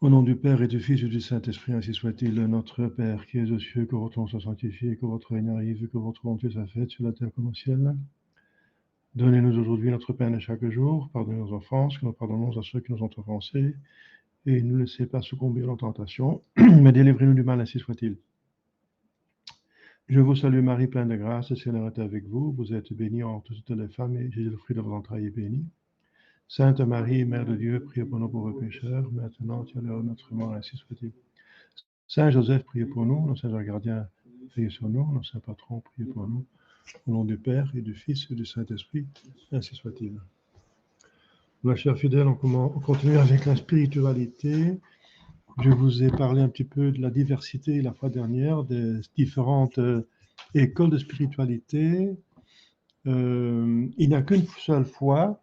Au nom du Père et du Fils et du Saint-Esprit, ainsi soit-il. Notre Père qui es aux cieux, que votre nom soit sanctifié, que votre règne arrive, que votre volonté soit faite sur la terre comme au ciel. Donnez-nous aujourd'hui notre pain de chaque jour. Pardonnez nos offenses, que nous pardonnons à ceux qui nous ont offensés. Et ne nous laissez pas succomber à la tentation, mais délivrez-nous du mal, ainsi soit-il. Je vous salue Marie, pleine de grâce, le Seigneur est avec vous. Vous êtes bénie entre toutes les femmes, et Jésus, le fruit de vos entrailles, est béni. Sainte Marie, Mère de Dieu, priez pour nous pauvres pécheurs, maintenant et à l'heure de notre mort, ainsi soit-il. Saint Joseph, priez pour nous. Nos saints gardiens, priez sur nous. Nos saints patrons, priez pour nous. Au nom du Père et du Fils et du Saint-Esprit, ainsi soit-il. Ma chère fidèle, on continue avec la spiritualité. Je vous ai parlé un petit peu de la diversité la fois dernière, des différentes écoles de spiritualité. Il n'y a qu'une seule foi,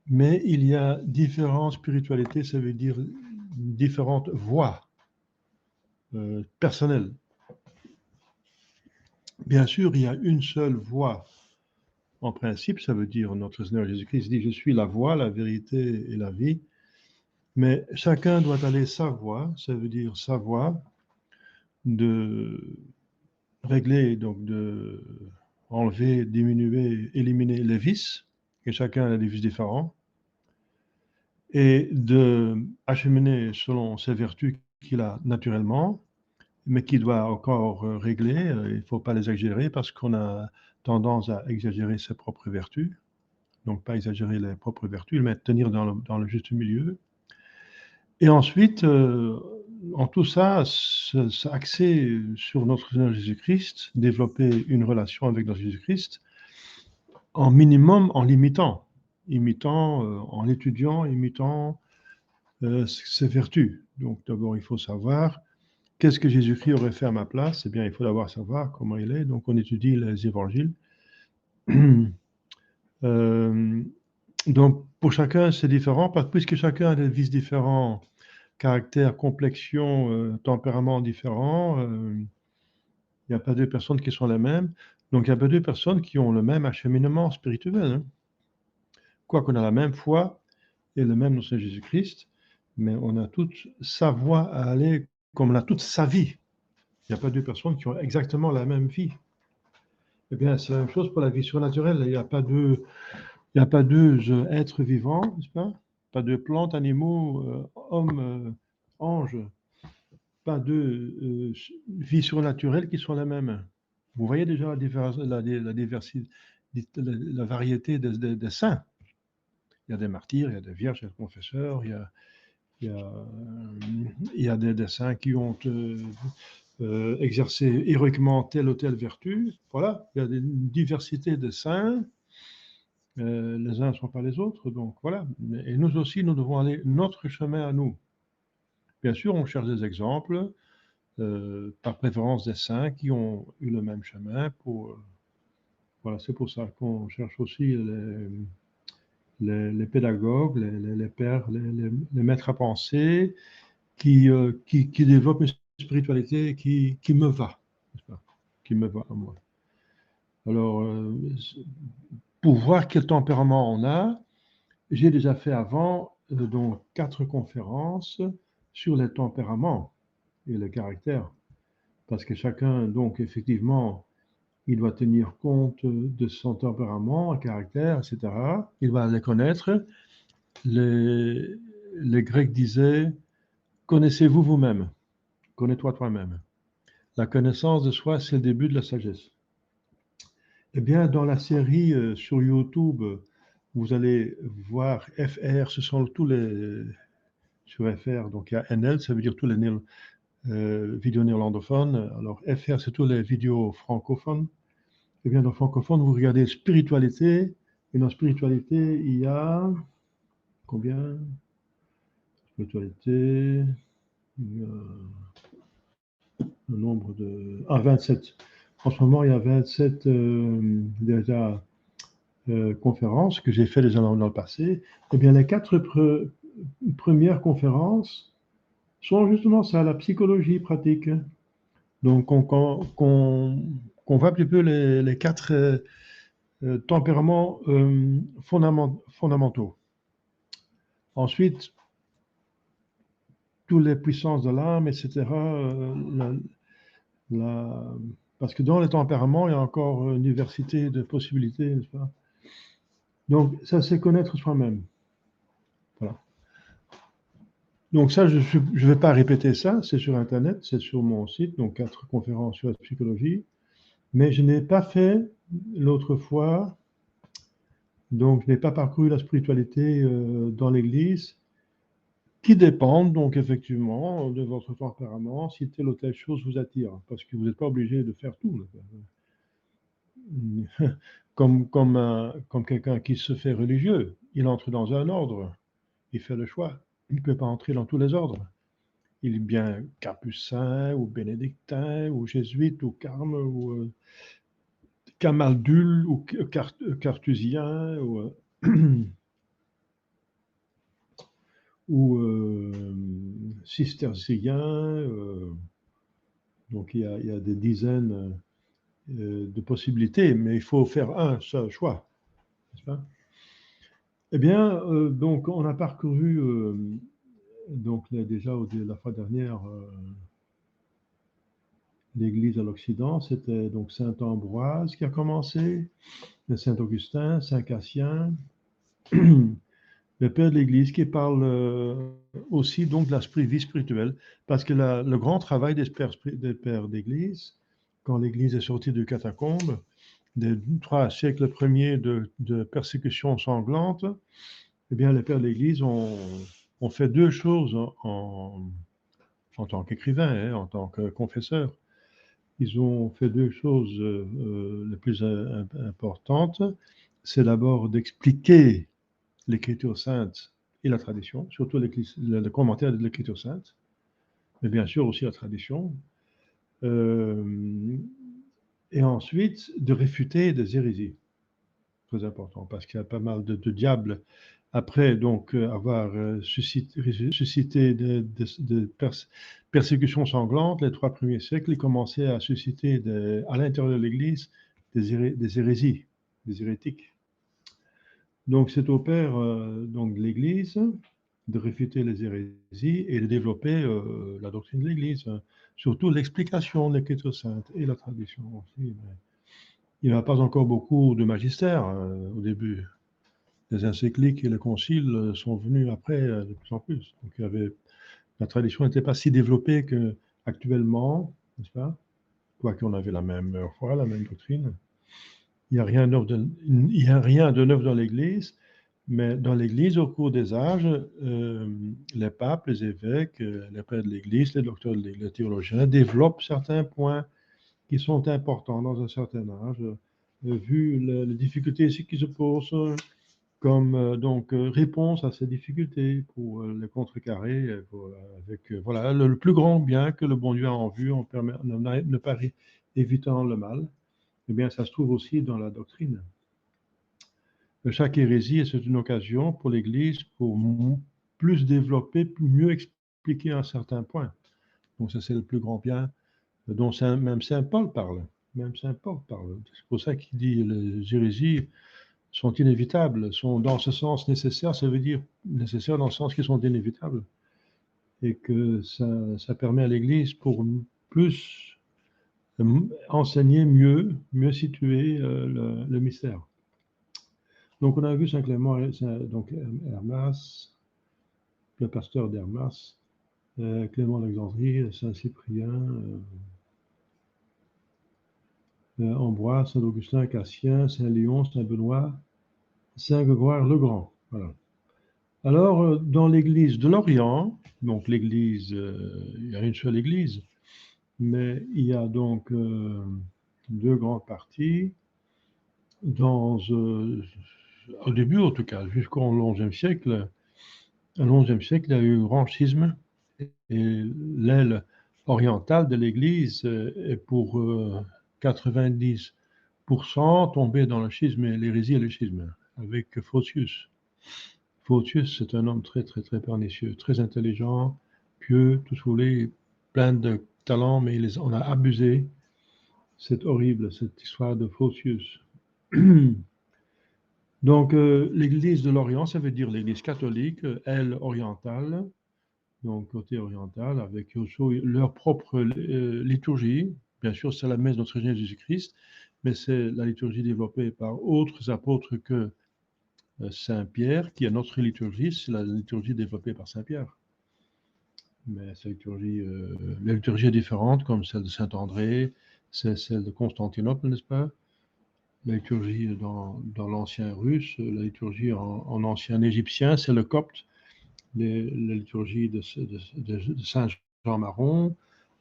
mais il y a différentes spiritualités, ça veut dire différentes voies personnelles. Bien sûr, il y a une seule voie. En principe, ça veut dire notre Seigneur Jésus-Christ dit « Je suis la voie, la vérité et la vie ». Mais chacun doit aller sa voie, ça veut dire sa voie de régler, donc de enlever, diminuer, éliminer les vices, et chacun a des vices différents, et de acheminer selon ses vertus qu'il a naturellement, mais qu'il doit encore régler. Il ne faut pas les exagérer parce qu'on a tendance à exagérer ses propres vertus, donc pas exagérer les propres vertus, mais tenir dans le juste milieu. Et ensuite, en tout ça, axer sur notre Seigneur Jésus-Christ, développer une relation avec notre Jésus-Christ, en minimum en l'imitant, en étudiant, imitant ses vertus. Donc d'abord, il faut savoir qu'est-ce que Jésus-Christ aurait fait à ma place. Eh bien, il faut d'abord savoir comment il est. Donc on étudie les évangiles. Donc pour chacun, c'est différent, puisque chacun a des vices différents, caractère, complexion, tempérament différents. Il n'y a pas deux personnes qui sont les mêmes. Donc, il n'y a pas deux personnes qui ont le même acheminement spirituel. Hein. Quoi qu'on a la même foi et le même nom de Jésus-Christ, mais on a toute sa voie à aller, comme on a toute sa vie. Il n'y a pas deux personnes qui ont exactement la même vie. Eh bien, c'est la même chose pour la vie surnaturelle. Il n'y a pas deux êtres vivants, n'est-ce pas? Pas de plantes, animaux, hommes, anges. Pas deux vies surnaturelles qui sont les mêmes. Vous voyez déjà la diversité, la variété des saints. Il y a des martyrs, il y a des vierges, il y a des confesseurs, il y a des saints qui ont exercé héroïquement telle ou telle vertu. Voilà, il y a une diversité de saints. Les uns ne sont pas les autres, donc voilà. Et nous aussi, nous devons aller notre chemin à nous. Bien sûr, on cherche des exemples, par préférence des saints qui ont eu le même chemin. Voilà, c'est pour ça qu'on cherche aussi les pédagogues, les pères, les maîtres à penser qui développent une spiritualité qui me va, n'est-ce pas, qui me va à moi. Alors, pour voir quel tempérament on a, j'ai déjà fait avant donc 4 conférences sur les tempéraments et le caractère. Parce que chacun, donc, effectivement, il doit tenir compte de son tempérament, un caractère, etc. Il va les connaître. Les Grecs disaient « Connaissez-vous vous-même » ? Connais-toi toi-même. La connaissance de soi, c'est le début de la sagesse. Eh bien, dans la série sur YouTube, vous allez voir FR, ce sont tous les... Sur FR, donc il y a NL, ça veut dire tous les vidéos néerlandophones. Alors FR, c'est tous les vidéos francophones. Eh bien, dans francophone, vous regardez spiritualité, et dans spiritualité, il y a combien? Spiritualité, il y a un nombre de... 27. En ce moment, il y a 27 déjà conférences que j'ai fait déjà dans le passé. Eh bien, les 4 premières conférences sont justement ça, la psychologie pratique. Donc, qu'on voit un petit peu les 4 tempéraments fondamentaux. Ensuite, toutes les puissances de l'âme, etc. Parce que dans les tempéraments, il y a encore une diversité de possibilités, n'est-ce pas? Donc, ça, c'est connaître soi-même. Voilà. Donc ça, je ne vais pas répéter ça, c'est sur Internet, c'est sur mon site, donc 4 conférences sur la psychologie. Mais je n'ai pas fait l'autre fois, donc je n'ai pas parcouru la spiritualité dans l'Église, qui dépendent donc effectivement de votre tempérament, si telle ou telle chose vous attire, parce que vous n'êtes pas obligé de faire tout. Comme quelqu'un qui se fait religieux, il entre dans un ordre, il fait le choix, il ne peut pas entrer dans tous les ordres. Il est bien capucin, ou bénédictin, ou jésuite, ou carme, ou camaldule, ou cartusien, ou cistercien. Donc il y a des dizaines de possibilités, mais il faut faire un seul choix, n'est-ce pas? Eh bien, donc on a parcouru, donc déjà la fois dernière, l'Église à l'Occident, c'était donc Saint Ambroise qui a commencé, Saint Augustin, Saint Cassien, le Père de l'Église qui parle aussi donc de la vie spirituelle, parce que le grand travail des pères d'Église, quand l'Église est sortie de catacombes, des 3 siècles premiers de persécutions sanglantes, eh bien les pères de l'Église ont fait 2 choses en tant qu'écrivains, hein, en tant que confesseurs. Ils ont fait 2 choses les plus importantes. C'est d'abord d'expliquer l'Écriture sainte et la tradition, surtout le commentaire de l'Écriture sainte, mais bien sûr aussi la tradition. Et ensuite, de réfuter des hérésies. Très important, parce qu'il y a pas mal de diables. Après, donc, avoir suscité de persécutions sanglantes, les 3 premiers siècles, ils commençaient à susciter à l'intérieur de l'Église des hérésies, des hérétiques. Donc, c'est au père donc, de l'Église de réfuter les hérésies et de développer la doctrine de l'Église, hein. Surtout l'explication de l'Écriture sainte et la tradition aussi. Mais il n'y a pas encore beaucoup de magistères au début. Les encycliques et les conciles sont venus après de plus en plus. Donc, la tradition n'était pas si développée qu'actuellement, n'est-ce pas? Quoique on avait la même foi, la même doctrine. Il n'y a rien de neuf dans l'Église, mais dans l'Église, au cours des âges, les papes, les évêques, les pères de l'Église, les docteurs, les théologiens développent certains points qui sont importants dans un certain âge, vu les difficultés qui se posent, comme donc réponse à ces difficultés pour les contrecarrer, avec voilà, le plus grand bien que le bon Dieu a en vue en ne pas évitant le mal. Eh bien, ça se trouve aussi dans la doctrine. Chaque hérésie, c'est une occasion pour l'Église pour plus développer, mieux expliquer un certain point. Donc ça, c'est le plus grand bien dont même Saint Paul parle. Même Saint Paul parle. C'est pour ça qu'il dit les hérésies sont inévitables, sont dans ce sens nécessaires, ça veut dire nécessaires dans le sens qu'ils sont inévitables. Et que ça permet à l'Église pour plus enseigner mieux situer le mystère. Donc on a vu Saint Clément, donc Hermas, le pasteur d'Hermas, Clément d'Alexandrie, Saint Cyprien, Ambroise, Saint Augustin, Cassien, Saint Léon, Saint Benoît, Saint Grégoire le Grand. Voilà. Alors, dans l'Église de l'Orient, donc l'Église, il y a une seule Église, mais il y a donc 2 grandes parties. Au début, en tout cas, jusqu'au XIe siècle, il y a eu grand schisme et l'aile orientale de l'Église est pour 90% tombée dans le schisme, l'hérésie et le schisme, avec Photius. Photius, c'est un homme très, très, très pernicieux, très intelligent, pieux, tout ce que vous voulez, plein de talents, mais on a abusé. C'est horrible, cette histoire de Photius. Donc, l'Église de l'Orient, ça veut dire l'Église catholique, elle orientale, donc côté oriental, avec aussi leur propre liturgie. Bien sûr, c'est la messe de notre Seigneur Jésus-Christ, mais c'est la liturgie développée par autres apôtres que Saint-Pierre, qui est notre liturgie, c'est la liturgie développée par Saint-Pierre. Mais la liturgie est différente, comme celle de Saint-André, c'est celle de Constantinople, n'est-ce pas? La liturgie dans l'ancien russe, la liturgie en ancien égyptien, c'est le copte. La liturgie de Saint Jean Marron,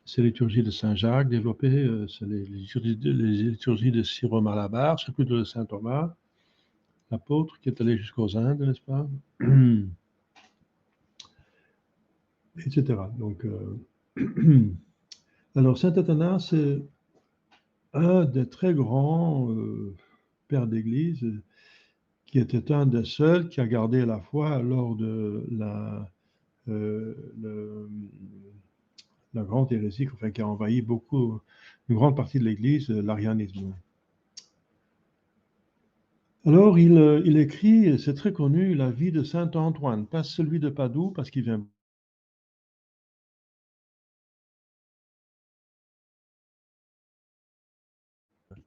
c'est la liturgie de Saint Jacques développée, c'est les liturgies de Syro Malabar, c'est plutôt de Saint Thomas, l'apôtre qui est allé jusqu'aux Indes, n'est-ce pas? Etc. Donc, alors Saint Athanas, c'est un des très grands pères d'Église qui était un des seuls qui a gardé la foi lors de la grande hérésie, enfin, qui a envahi une grande partie de l'Église, l'arianisme. Alors, il écrit, c'est très connu, la vie de Saint Antoine, pas celui de Padoue, parce qu'il vient.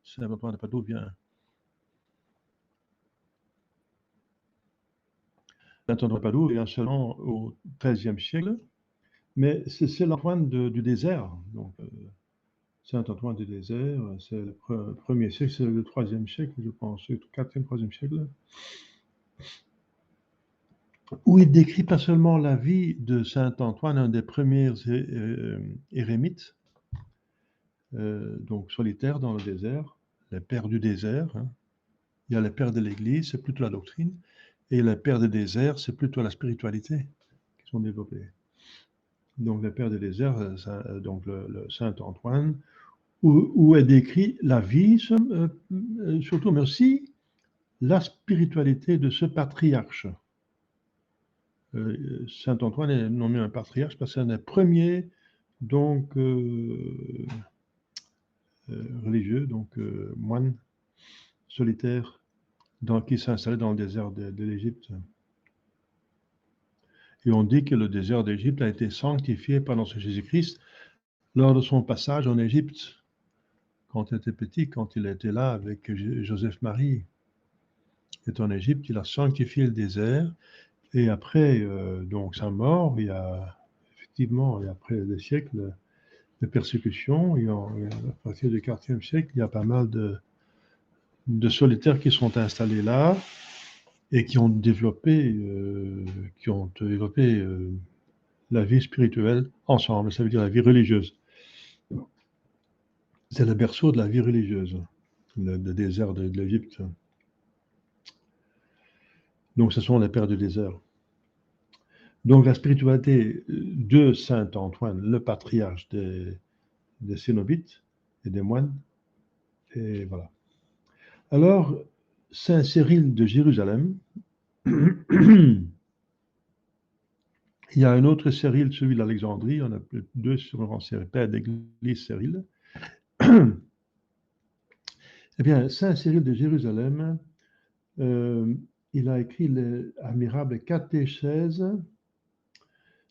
Saint Antoine de Padoue vient. Saint Antoine de Padoue vient seulement au XIIIe siècle, mais c'est l'Antoine du désert. Donc, Saint Antoine du désert, c'est le premier siècle, c'est le IIIe siècle, je pense, le IVe, IIIe siècle, où il décrit pas seulement la vie de Saint Antoine, un des premiers érémites, donc solitaire dans le désert, les pères du désert. Hein. Il y a les pères de l'Église, c'est plutôt la doctrine, et les pères du désert, c'est plutôt la spiritualité qui sont développés. Donc les pères du désert, donc le Saint Antoine, où est décrit la vie, surtout, mais aussi la spiritualité de ce patriarche. Saint Antoine est nommé un patriarche parce que c'est un des premiers donc, religieux, donc moine solitaire, qui s'installait dans le désert de l'Égypte. Et on dit que le désert d'Égypte a été sanctifié par notre Jésus-Christ lors de son passage en Égypte, quand il était petit, quand il était là avec Joseph-Marie. Il est en Égypte, il a sanctifié le désert, et après donc sa mort, il y a effectivement, et après des siècles de persécution, à partir du IVe siècle, il y a pas mal de solitaires qui sont installés là, et qui ont développé la vie spirituelle ensemble, ça veut dire la vie religieuse. C'est le berceau de la vie religieuse, le désert de l'Égypte. Donc ce sont les pères du désert. Donc la spiritualité de Saint Antoine, le patriarche des cénobites et des moines, et voilà. Alors, Saint Cyril de Jérusalem, il y a un autre Cyril, celui d'Alexandrie, on a deux sur père d'église Cyril. Eh bien, Saint Cyril de Jérusalem, il a écrit l'admirable catéchèse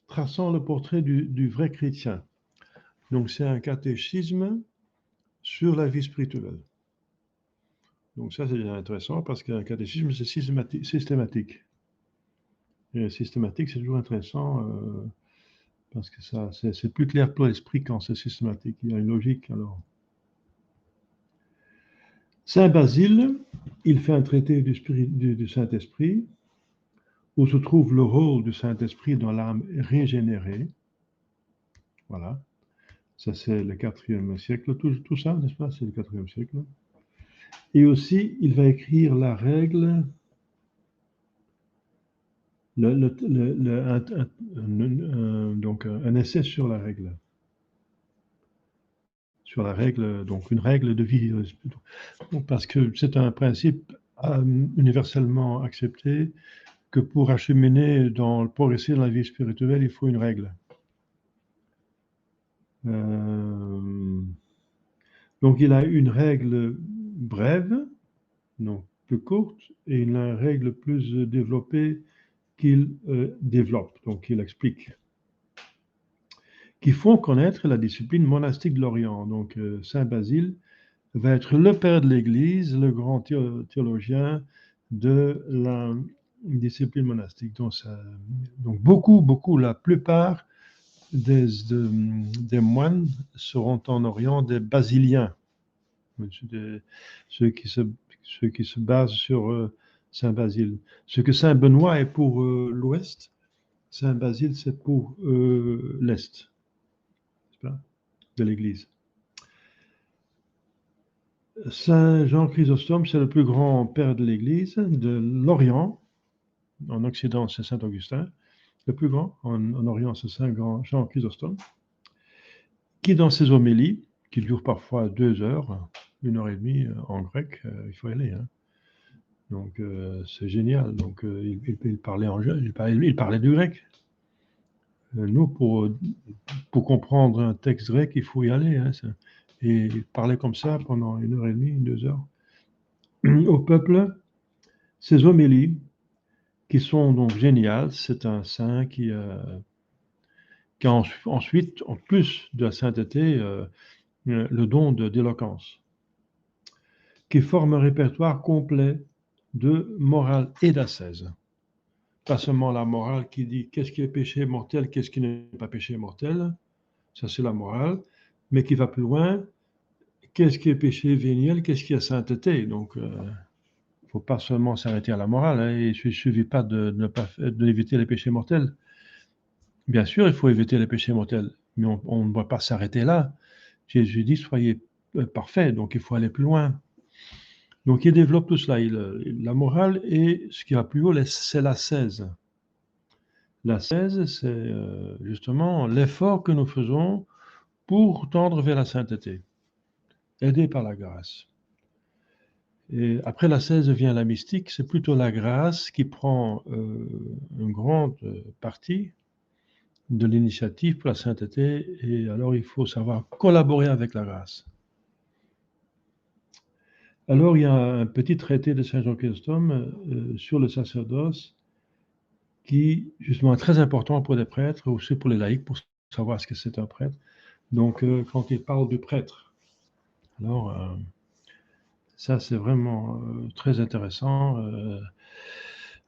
traçant le portrait du vrai chrétien. Donc, c'est un catéchisme sur la vie spirituelle. Donc, ça, c'est intéressant parce qu'un catéchisme, c'est systématique. Et systématique, c'est toujours intéressant parce que c'est plus clair pour l'esprit quand c'est systématique. Il y a une logique alors. Saint Basile, il fait un traité du Saint-Esprit où se trouve le rôle du Saint-Esprit dans l'âme régénérée. Voilà. Ça, c'est le IVe siècle. Tout ça, n'est-ce pas? C'est le IVe siècle. Et aussi, il va écrire la règle, donc un essai sur la règle. Sur la règle, donc une règle de vie. Parce que c'est un principe universellement accepté que pour acheminer progresser dans la vie spirituelle, il faut une règle. Donc il a une règle brève, donc peu courte, et une règle plus développée qu'il développe, donc il explique. qui font connaître la discipline monastique de l'Orient. Donc, Saint Basile va être le père de l'Église, le grand théologien de la discipline monastique. Donc beaucoup, la plupart des moines seront en Orient des basiliens, ceux qui se basent sur Saint Basile. Ce que Saint Benoît est pour l'Ouest, Saint Basile c'est pour l'Est de l'Église. Saint Jean Chrysostome, c'est le plus grand père de l'Église de l'Orient. En Occident, c'est Saint Augustin. Le plus grand, en Orient, c'est Saint Jean Chrysostome, qui dans ses homélies, qui durent parfois 2 heures, 1 heure et demie en grec, il faut y aller. Hein. Donc c'est génial. Donc il parlait il parlait du grec. Nous, pour comprendre un texte grec, il faut y aller. Hein, et il parlait comme ça pendant 1 heure et demie, 2 heures. Au peuple, ces homélies, qui sont donc géniales, c'est un saint qui a ensuite, en plus de la sainteté, le don d'éloquence, qui forme un répertoire complet de morale et d'ascèse. Pas seulement la morale qui dit qu'est-ce qui est péché mortel, qu'est-ce qui n'est pas péché mortel, ça c'est la morale, mais qui va plus loin, qu'est-ce qui est péché véniel, qu'est-ce qui est sainteté. Donc, il ne faut pas seulement s'arrêter à la morale, hein, il ne suffit pas d'éviter les péchés mortels. Bien sûr, il faut éviter les péchés mortels, mais on ne doit pas s'arrêter là. Jésus dit, soyez parfaits, donc il faut aller plus loin. Donc il développe tout cela. La morale, et ce qui va plus haut, c'est l'ascèse. L'ascèse, c'est justement l'effort que nous faisons pour tendre vers la sainteté, aidé par la grâce. Et après l'ascèse vient la mystique, c'est plutôt la grâce qui prend une grande partie de l'initiative pour la sainteté, et alors il faut savoir collaborer avec la grâce. Alors il y a un petit traité de Saint Jean Chrysostome sur le sacerdoce qui justement est très important pour les prêtres, aussi pour les laïcs, pour savoir ce que c'est un prêtre. Donc quand il parle du prêtre, alors ça c'est vraiment très intéressant.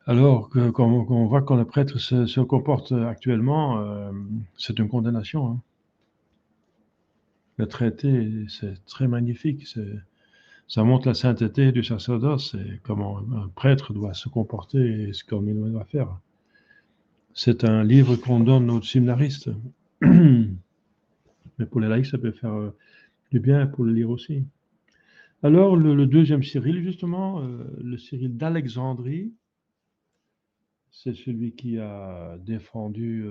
Alors quand on voit quand le prêtre se comporte actuellement, c'est une condamnation. Hein. Le traité, c'est très magnifique. Ça montre la sainteté du sacerdoce et comment un prêtre doit se comporter et ce qu'il doit faire. C'est un livre qu'on donne aux séminaristes. Mais pour les laïcs, ça peut faire du bien pour le lire aussi. Alors, le deuxième Cyril, justement, le Cyril d'Alexandrie, c'est celui qui a défendu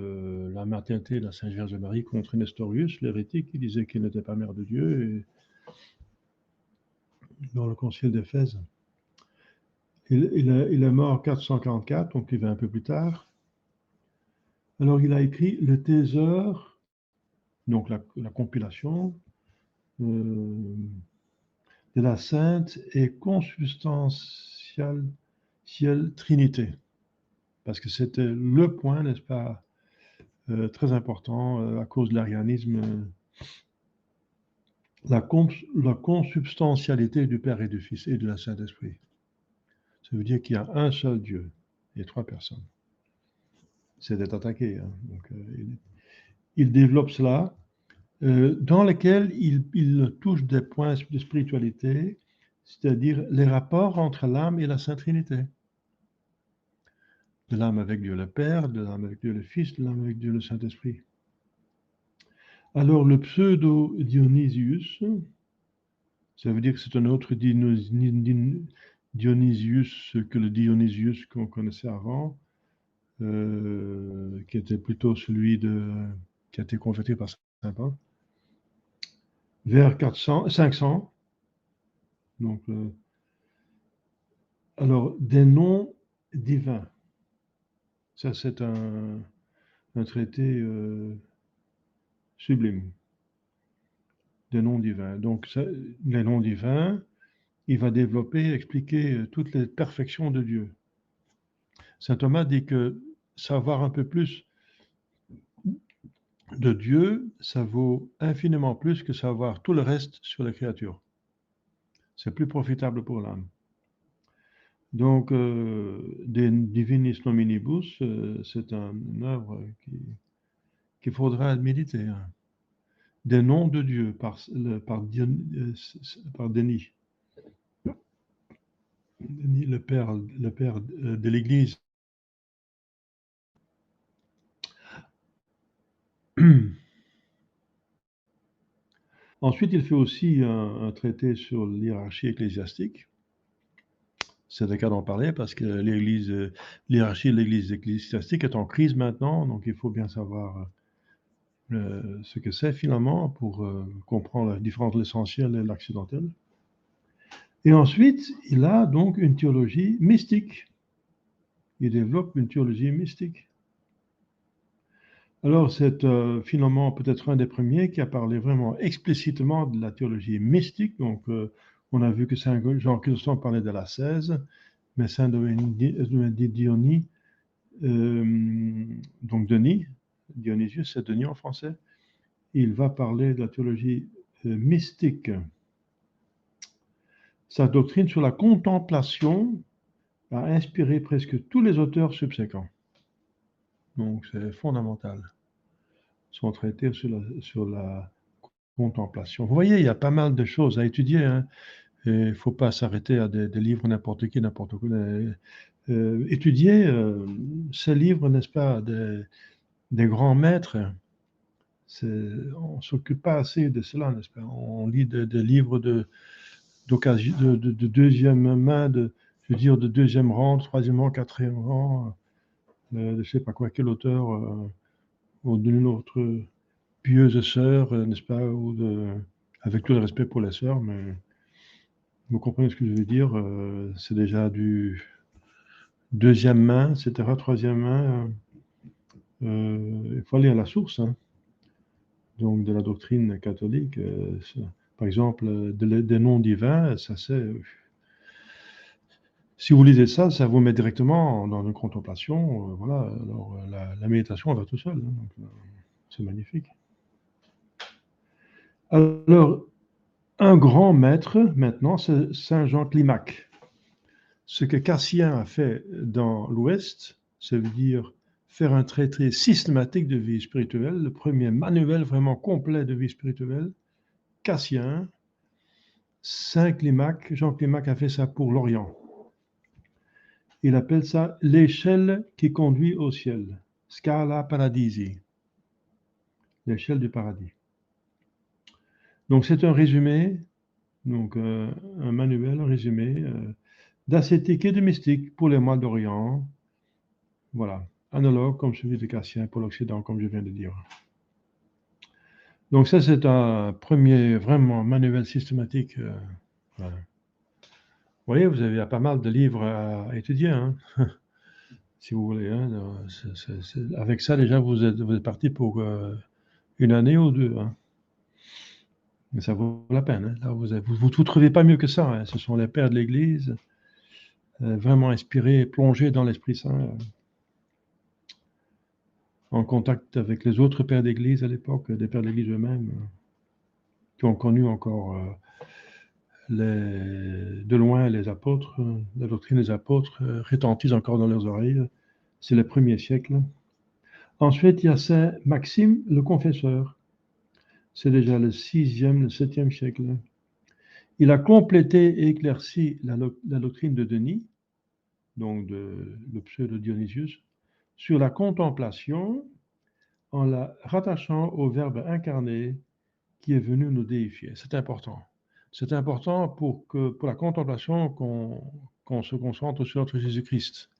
la maternité de la Sainte Vierge Marie contre Nestorius, l'hérétique, qui disait qu'elle n'était pas mère de Dieu, et dans le concile d'Éphèse. Il est mort en 444, donc il va un peu plus tard. Alors, il a écrit le Théseur, donc la compilation de la Sainte et consubstantielle Trinité. Parce que c'était le point, n'est-ce pas, très important à cause de l'arianisme, la consubstantialité du Père et du Fils et de la Saint-Esprit. Ça veut dire qu'il y a un seul Dieu et 3 personnes. C'était attaqué. Hein. Donc, il développe cela, dans lequel il touche des points de spiritualité, c'est-à-dire les rapports entre l'âme et la Sainte Trinité. De l'âme avec Dieu le Père, de l'âme avec Dieu le Fils, de l'âme avec Dieu le Saint-Esprit. Alors le pseudo-Dionysius, ça veut dire que c'est un autre Dionysius que le Dionysius qu'on connaissait avant, qui était plutôt celui qui a été converti par Saint Paul, vers 500. Donc, alors, des noms divins. Ça, c'est un traité sublime. Des noms divins. Donc, les noms divins, il va développer, expliquer toutes les perfections de Dieu. Saint Thomas dit que savoir un peu plus de Dieu, ça vaut infiniment plus que savoir tout le reste sur les créatures. C'est plus profitable pour l'âme. Donc, De Divinis Nominibus, c'est une œuvre qu'il faudra méditer. Hein. Des noms de Dieu par Denis. Denis, le père de l'Église. Ensuite, il fait aussi un traité sur l'hiérarchie ecclésiastique. C'est le cas d'en parler parce que l'hiérarchie de l'Église ecclésiastique est en crise maintenant, donc il faut bien savoir ce que c'est finalement pour comprendre la différence de l'essentiel et l'accidentel. Et ensuite, il a donc une théologie mystique. Il développe une théologie mystique. Alors, c'est finalement peut-être un des premiers qui a parlé vraiment explicitement de la théologie mystique. Donc, on a vu que Saint Jean Chrysostome parlait de la 16, mais Saint Dionis, donc Denis, Dionysius, c'est Denis en français, il va parler de la théologie mystique. Sa doctrine sur la contemplation a inspiré presque tous les auteurs subséquents. Donc, c'est fondamental. Son traité sur la contemplation. Vous voyez, il y a pas mal de choses à étudier. Hein. Il ne faut pas s'arrêter à des livres n'importe qui, n'importe quoi. Étudier ces livres, n'est-ce pas, des grands maîtres. On ne s'occupe pas assez de cela, n'est-ce pas? On lit des livres de deuxième main, de deuxième rang, troisième rang, quatrième rang, je ne sais pas quoi, quel auteur, ou d'une autre pieuse sœur, n'est-ce pas, avec tout le respect pour les sœurs, mais vous comprenez ce que je veux dire, c'est déjà du deuxième main, etc., troisième main, il faut aller à la source, hein. Donc de la doctrine catholique, par exemple, des noms divins, ça c'est... Si vous lisez ça, ça vous met directement dans une contemplation, voilà, alors la méditation va tout seul, hein, donc, c'est magnifique. Alors, un grand maître, maintenant, c'est Saint Jean Climac. Ce que Cassien a fait dans l'Ouest, ça veut dire faire un traité systématique de vie spirituelle, le premier manuel vraiment complet de vie spirituelle, Cassien, Saint Climac, Jean Climac a fait ça pour l'Orient. Il appelle ça l'échelle qui conduit au ciel, Scala Paradisi, l'échelle du paradis. Donc c'est un résumé, donc un manuel, un résumé d'ascétique et de mystique pour les moines d'Orient. Voilà, analogue comme celui de Cassien pour l'Occident, comme je viens de dire. Donc ça, c'est un premier vraiment manuel systématique. Voilà. Vous voyez, vous avez pas mal de livres à étudier, hein, si vous voulez. Hein, avec ça, déjà, vous êtes parti pour une année ou deux. Hein. Mais ça vaut la peine. Hein. Là, vous ne trouvez pas mieux que ça. Hein. Ce sont les pères de l'Église, vraiment inspirés, plongés dans l'Esprit Saint, en contact avec les autres pères d'Église à l'époque, des pères d'Église eux-mêmes, qui ont connu encore de loin les apôtres, la doctrine des apôtres retentit encore dans leurs oreilles. C'est les premiers siècles. Ensuite, il y a Saint Maxime le Confesseur. C'est déjà le 6e, le 7e siècle. Il a complété et éclairci la doctrine de Denis, donc le pseudo Dionysius, sur la contemplation en la rattachant au Verbe incarné qui est venu nous déifier. C'est important. C'est important pour la contemplation qu'on se concentre sur notre Jésus-Christ.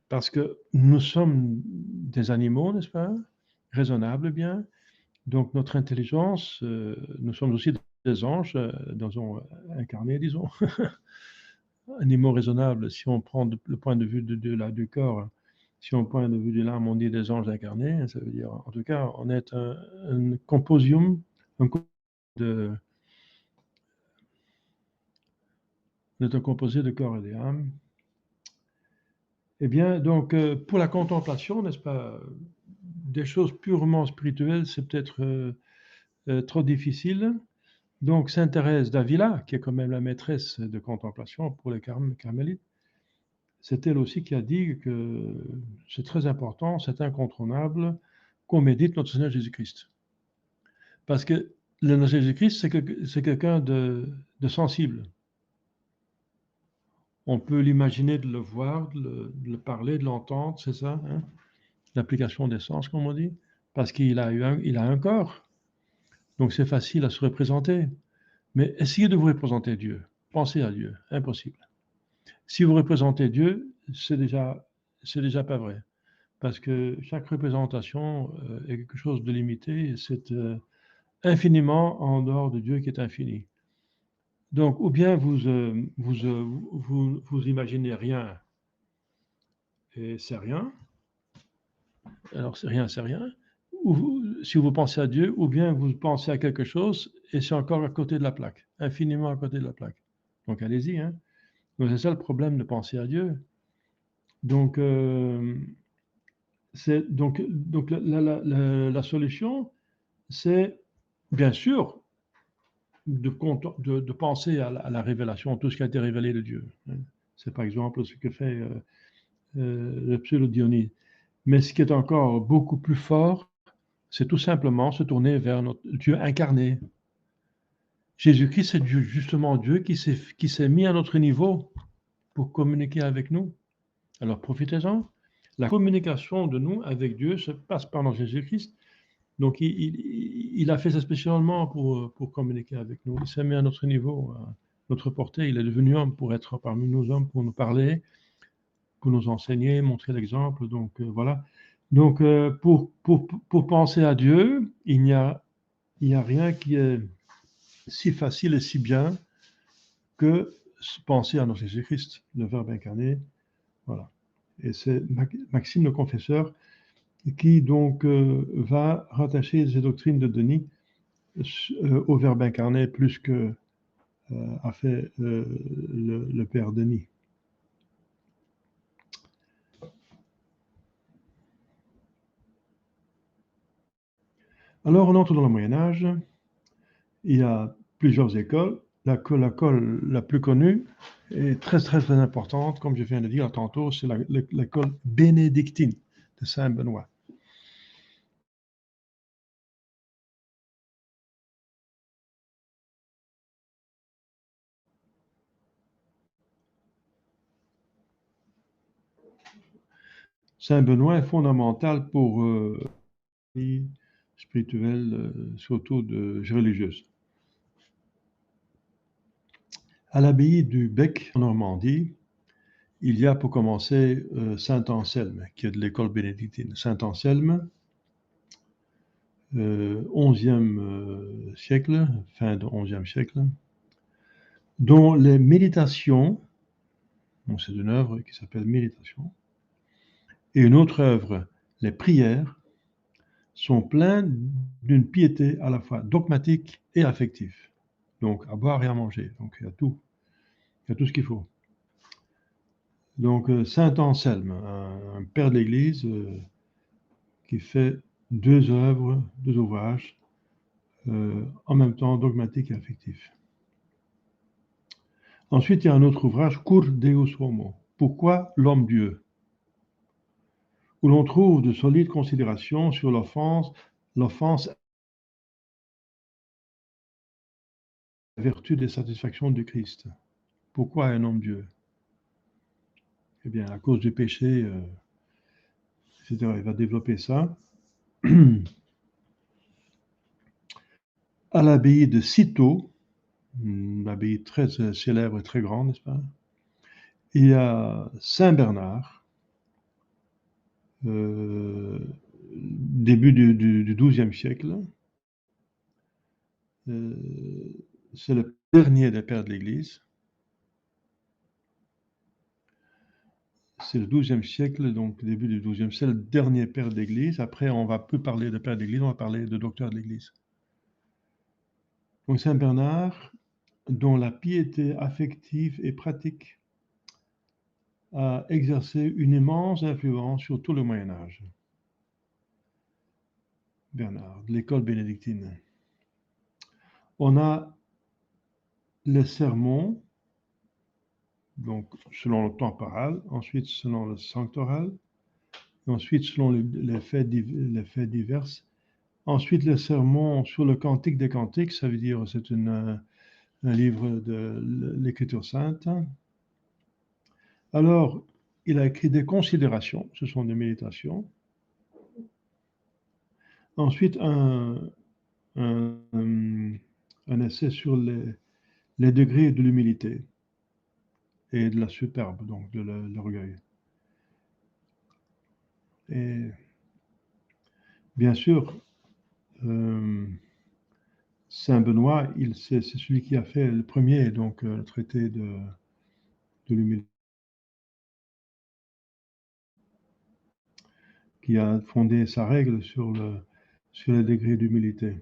Parce que nous sommes des animaux, n'est-ce pas? Raisonnables bien. Donc notre intelligence, nous sommes aussi des anges, incarnés, disons. Animaux raisonnables, si on prend le point de vue du corps, si on prend le point de vue de l'âme, on dit des anges incarnés, ça veut dire, en tout cas, on est un composium, on est un composé de corps et d'âme. Eh bien, donc, pour la contemplation, n'est-ce pas, des choses purement spirituelles, c'est peut-être trop difficile. Donc, Sainte Thérèse d'Avila, qui est quand même la maîtresse de contemplation pour les carmélites, c'est elle aussi qui a dit que c'est très important, c'est incontournable qu'on médite notre Seigneur Jésus-Christ. Parce que le Seigneur Jésus-Christ, c'est quelqu'un de sensible. On peut l'imaginer, de le voir, de le parler, de l'entendre, c'est ça, hein? L'application des sens, comme on dit, parce qu'il a un corps. Donc c'est facile à se représenter. Mais essayez de vous représenter Dieu. Pensez à Dieu. Impossible. Si vous représentez Dieu, c'est déjà pas vrai. Parce que chaque représentation est quelque chose de limité. C'est infiniment en dehors de Dieu qui est infini. Donc, ou bien vous imaginez rien et c'est rien. Alors, c'est rien. Ou si vous pensez à Dieu, ou bien vous pensez à quelque chose et c'est encore à côté de la plaque, infiniment à côté de la plaque. Donc, allez-y, hein. Donc, c'est ça le problème de penser à Dieu. Donc, la solution, c'est bien sûr de penser à la révélation, tout ce qui a été révélé de Dieu, hein. C'est par exemple ce que fait le pseudo-Dionys. Mais ce qui est encore beaucoup plus fort, c'est tout simplement se tourner vers notre Dieu incarné. Jésus-Christ, c'est justement Dieu qui s'est mis à notre niveau pour communiquer avec nous. Alors profitez-en. La communication de nous avec Dieu se passe par notre Jésus-Christ. Donc il a fait ça spécialement pour communiquer avec nous. Il s'est mis à notre niveau, à notre portée. Il est devenu homme pour être parmi nous hommes, pour nous parler, pour nous enseigner, montrer l'exemple. Donc voilà. Donc pour penser à Dieu, il n'y a rien qui est si facile et si bien que penser à notre Jésus-Christ, le Verbe incarné. Voilà. Et c'est Maxime le Confesseur qui donc va rattacher ces doctrines de Denis au Verbe incarné plus que a fait le Père Denis. Alors on entre dans le Moyen-Âge. Il y a plusieurs écoles. L'école la plus connue et très importante, comme je viens de dire tantôt, c'est l'école bénédictine de Saint-Benoît. Saint-Benoît est fondamental pour la vie spirituelle, surtout religieuse. À l'abbaye du Bec, en Normandie, il y a pour commencer Saint Anselme, qui est de l'école bénédictine. Saint Anselme, 11e siècle, fin du 11e siècle, dont les méditations, donc c'est une œuvre qui s'appelle Méditation, et une autre œuvre, les prières, sont pleines d'une piété à la fois dogmatique et affective. Donc à boire et à manger, donc il y a tout ce qu'il faut. Donc Saint Anselme, un père de l'Église qui fait deux ouvrages, en même temps dogmatique et affectif. Ensuite, il y a un autre ouvrage, Cur Deus Homo, Pourquoi l'homme-dieu, où l'on trouve de solides considérations sur l'offense, la vertu des satisfactions du Christ. Pourquoi un homme-dieu? Eh bien, à cause du péché, etc. Il va développer ça. À l'abbaye de Cîteaux, une abbaye très célèbre et très grande, n'est-ce pas? Il y a Saint Bernard, début du XIIe siècle. C'est le dernier des pères de l'Église. C'est le XIIe siècle, donc début du XIIe, c'est le dernier père de l'Église. Après, on ne va plus parler de père de l'Église, on va parler de docteur de l'Église. Donc Saint Bernard, dont la piété affective et pratique a exercé une immense influence sur tout le Moyen Âge. Bernard, de l'école bénédictine. On a les sermons, donc selon le temporal, ensuite selon le sanctoral, ensuite selon les faits divers, ensuite les sermons sur le Cantique des Cantiques, ça veut dire c'est un livre de l'Écriture sainte. Alors, il a écrit des considérations, ce sont des méditations. Ensuite, un essai sur les degrés de l'humilité et de la superbe, donc de l'orgueil. Et bien sûr, Saint Benoît, c'est celui qui a fait le premier, donc le traité de l'humilité, qui a fondé sa règle sur les degrés d'humilité.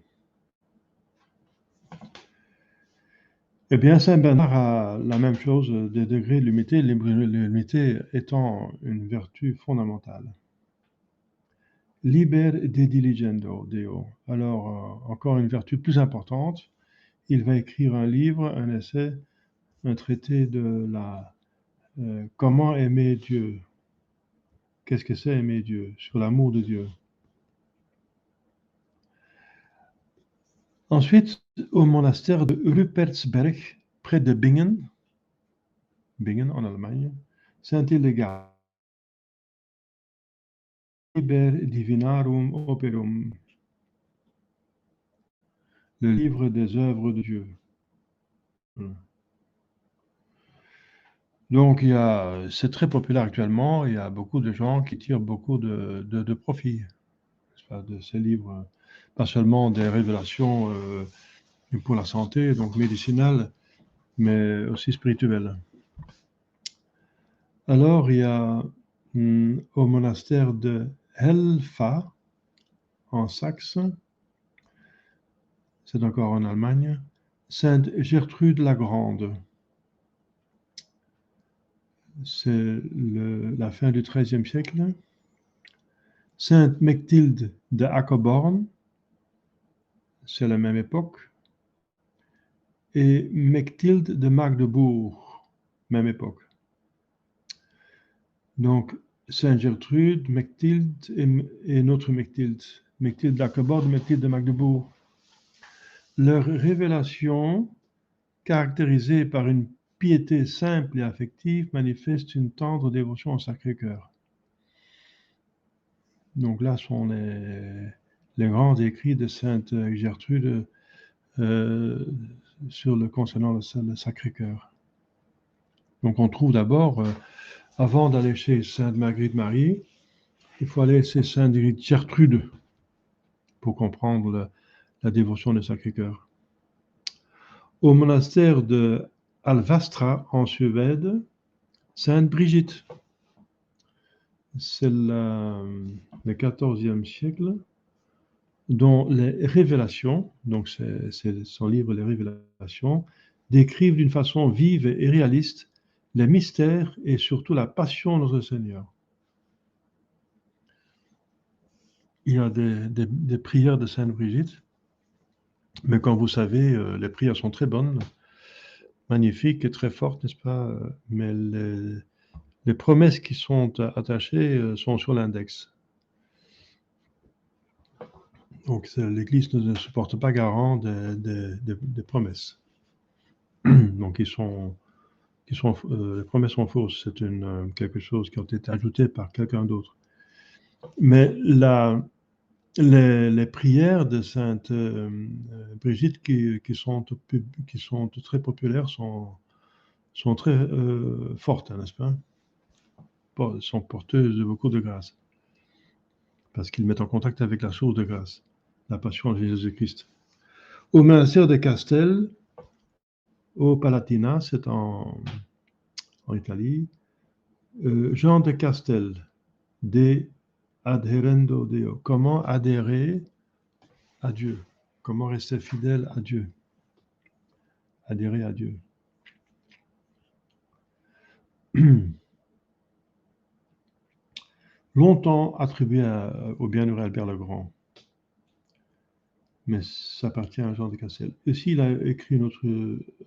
Eh bien, Saint Bernard a la même chose des degrés de l'humilité, l'humilité étant une vertu fondamentale. Liber de diligendo Deo. Alors, encore une vertu plus importante, il va écrire un livre, un essai, un traité de comment aimer Dieu. Qu'est-ce que c'est aimer Dieu? Sur l'amour de Dieu. Ensuite, au monastère de Rupertsberg, près de Bingen en Allemagne, Saint Hildegard, Liber Divinarum Operum, le livre des œuvres de Dieu. Donc, c'est très populaire actuellement. Il y a beaucoup de gens qui tirent beaucoup de profit de ces livres. Pas seulement des révélations pour la santé, donc médicinales, mais aussi spirituelles. Alors, il y a au monastère de Helfa, en Saxe, c'est encore en Allemagne, Sainte Gertrude la Grande. C'est la fin du XIIIe siècle. Sainte Mechtilde de Ackerborn, c'est la même époque. Et Mechtilde de Magdebourg, même époque. Donc, Sainte Gertrude, Mechtilde et notre Mechtilde. Mechtilde d'Ackerborn, Mechtilde de Magdebourg. Leur révélation, caractérisée par une piété simple et affective, manifeste une tendre dévotion au Sacré-Cœur. Donc là sont les grands écrits de Sainte Gertrude concernant le Sacré-Cœur. Donc on trouve d'abord, avant d'aller chez Sainte Marguerite Marie, il faut aller chez Sainte Gertrude pour comprendre la dévotion du Sacré-Cœur. Au monastère de Alvastra en Suède, Sainte Brigitte, c'est le XIVe siècle, dont les révélations, donc c'est son livre Les Révélations, décrivent d'une façon vive et réaliste les mystères et surtout la passion de notre Seigneur. Il y a des prières de Sainte Brigitte, mais comme vous savez, les prières sont très bonnes, magnifiques et très fortes, n'est-ce pas? Mais les promesses qui sont attachées sont sur l'index. Donc l'Église ne se porte pas garant des promesses. Donc les promesses sont fausses. C'est quelque chose qui a été ajouté par quelqu'un d'autre. Mais les prières de Sainte Brigitte qui sont très populaires sont très fortes, n'est-ce pas? Sont porteuses de beaucoup de grâce. Parce qu'ils mettent en contact avec la source de grâce, la passion de Jésus-Christ. Au monastère de Castel, au Palatinat, c'est en Italie, Jean de Castel, de Adherendo Deo. Comment adhérer à Dieu? Comment rester fidèle à Dieu? Adhérer à Dieu. Longtemps attribué au bienheureux Albert le Grand. mais ça appartient à Jean de Cassel. Aussi, il a écrit une autre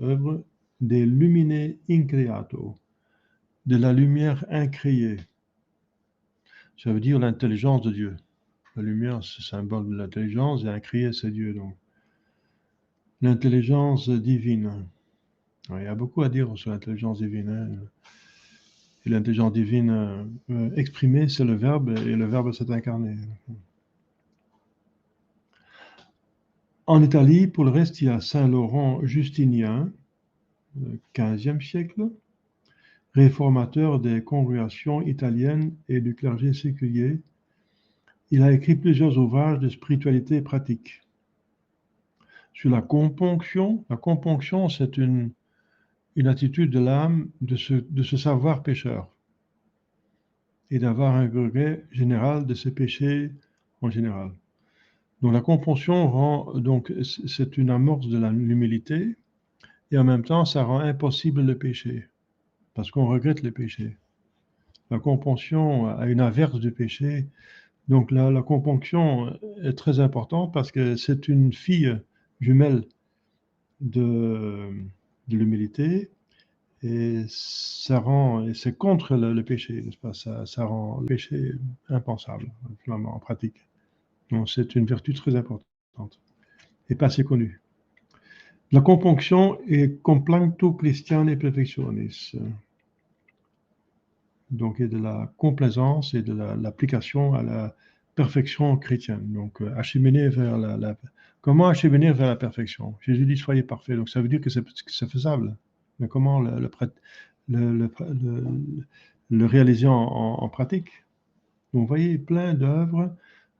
œuvre, De Lumine Increato, de la lumière incréée. Ça veut dire l'intelligence de Dieu. La lumière, c'est le symbole de l'intelligence, et incréé, c'est Dieu. Donc, l'intelligence divine. Il y a beaucoup à dire sur l'intelligence divine. Hein. Et l'intelligence divine exprimée, c'est le Verbe, et le Verbe s'est incarné. En Italie, pour le reste, il y a Saint Laurent Justinien, 15e siècle, réformateur des congrégations italiennes et du clergé séculier. Il a écrit plusieurs ouvrages de spiritualité pratique. Sur la componction, c'est une attitude de l'âme de se savoir pécheur et d'avoir un regret général de ses péchés en général. Donc la componction rend, donc c'est une amorce de l'humilité et en même temps ça rend impossible le péché parce qu'on regrette les péchés. La componction a une averse du péché. Donc la componction est très importante parce que c'est une fille jumelle de l'humilité et ça rend, et c'est contre le péché, n'est-ce pas? Ça rend le péché impensable, finalement, en pratique. Donc c'est une vertu très importante et pas assez connue. La componction est complainto Christiane perfectionis. Donc, et de la complaisance et de l'application à la perfection chrétienne. Donc, acheminer vers comment acheminer vers la perfection? Jésus dit soyez parfaits. Donc, ça veut dire que c'est faisable. Mais comment le réaliser en pratique? Donc, vous voyez plein d'œuvres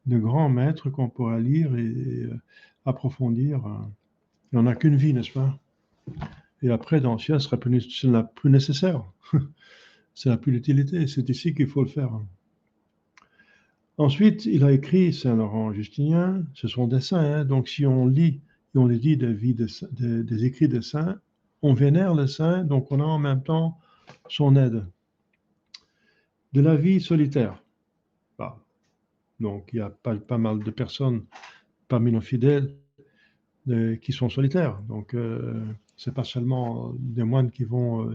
de grands maîtres qu'on pourra lire et approfondir. Il n'y en a qu'une vie, n'est-ce pas? Et après, dans le ciel, ce sera plus nécessaire. Ça n'a plus d'utilité. C'est ici qu'il faut le faire. Ensuite, il a écrit Saint Laurent Justinien, ce sont des saints, hein, donc si on lit et on les dit des écrits des saints, on vénère les saints, donc on a en même temps son aide. De la vie solitaire. Bah, donc il y a pas mal de personnes parmi nos fidèles qui sont solitaires. Donc c'est pas seulement des moines qui vont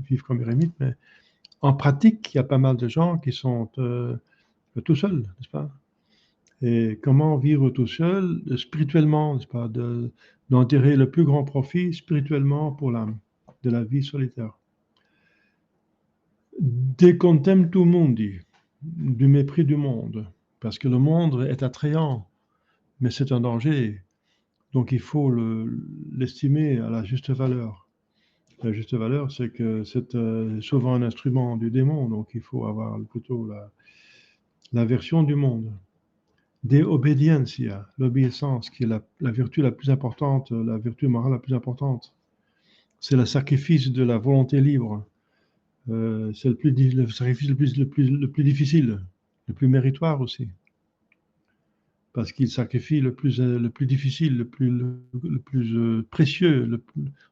vivre comme érémites, mais en pratique, il y a pas mal de gens qui sont tout seuls, n'est-ce pas? Et comment vivre tout seul, spirituellement, n'est-ce pas, d'en tirer le plus grand profit spirituellement pour l'âme, de la vie solitaire. De contemptu mundi, du mépris du monde, parce que le monde est attrayant, mais c'est un danger. Donc il faut l'estimer à la juste valeur. La juste valeur, c'est que c'est souvent un instrument du démon, donc il faut avoir plutôt l'aversion du monde. De obediencia, l'obéissance, qui est la vertu la plus importante, la vertu morale la plus importante. C'est le sacrifice de la volonté libre. C'est le sacrifice le plus difficile, le plus méritoire aussi. Parce qu'il sacrifie le plus difficile, le plus précieux,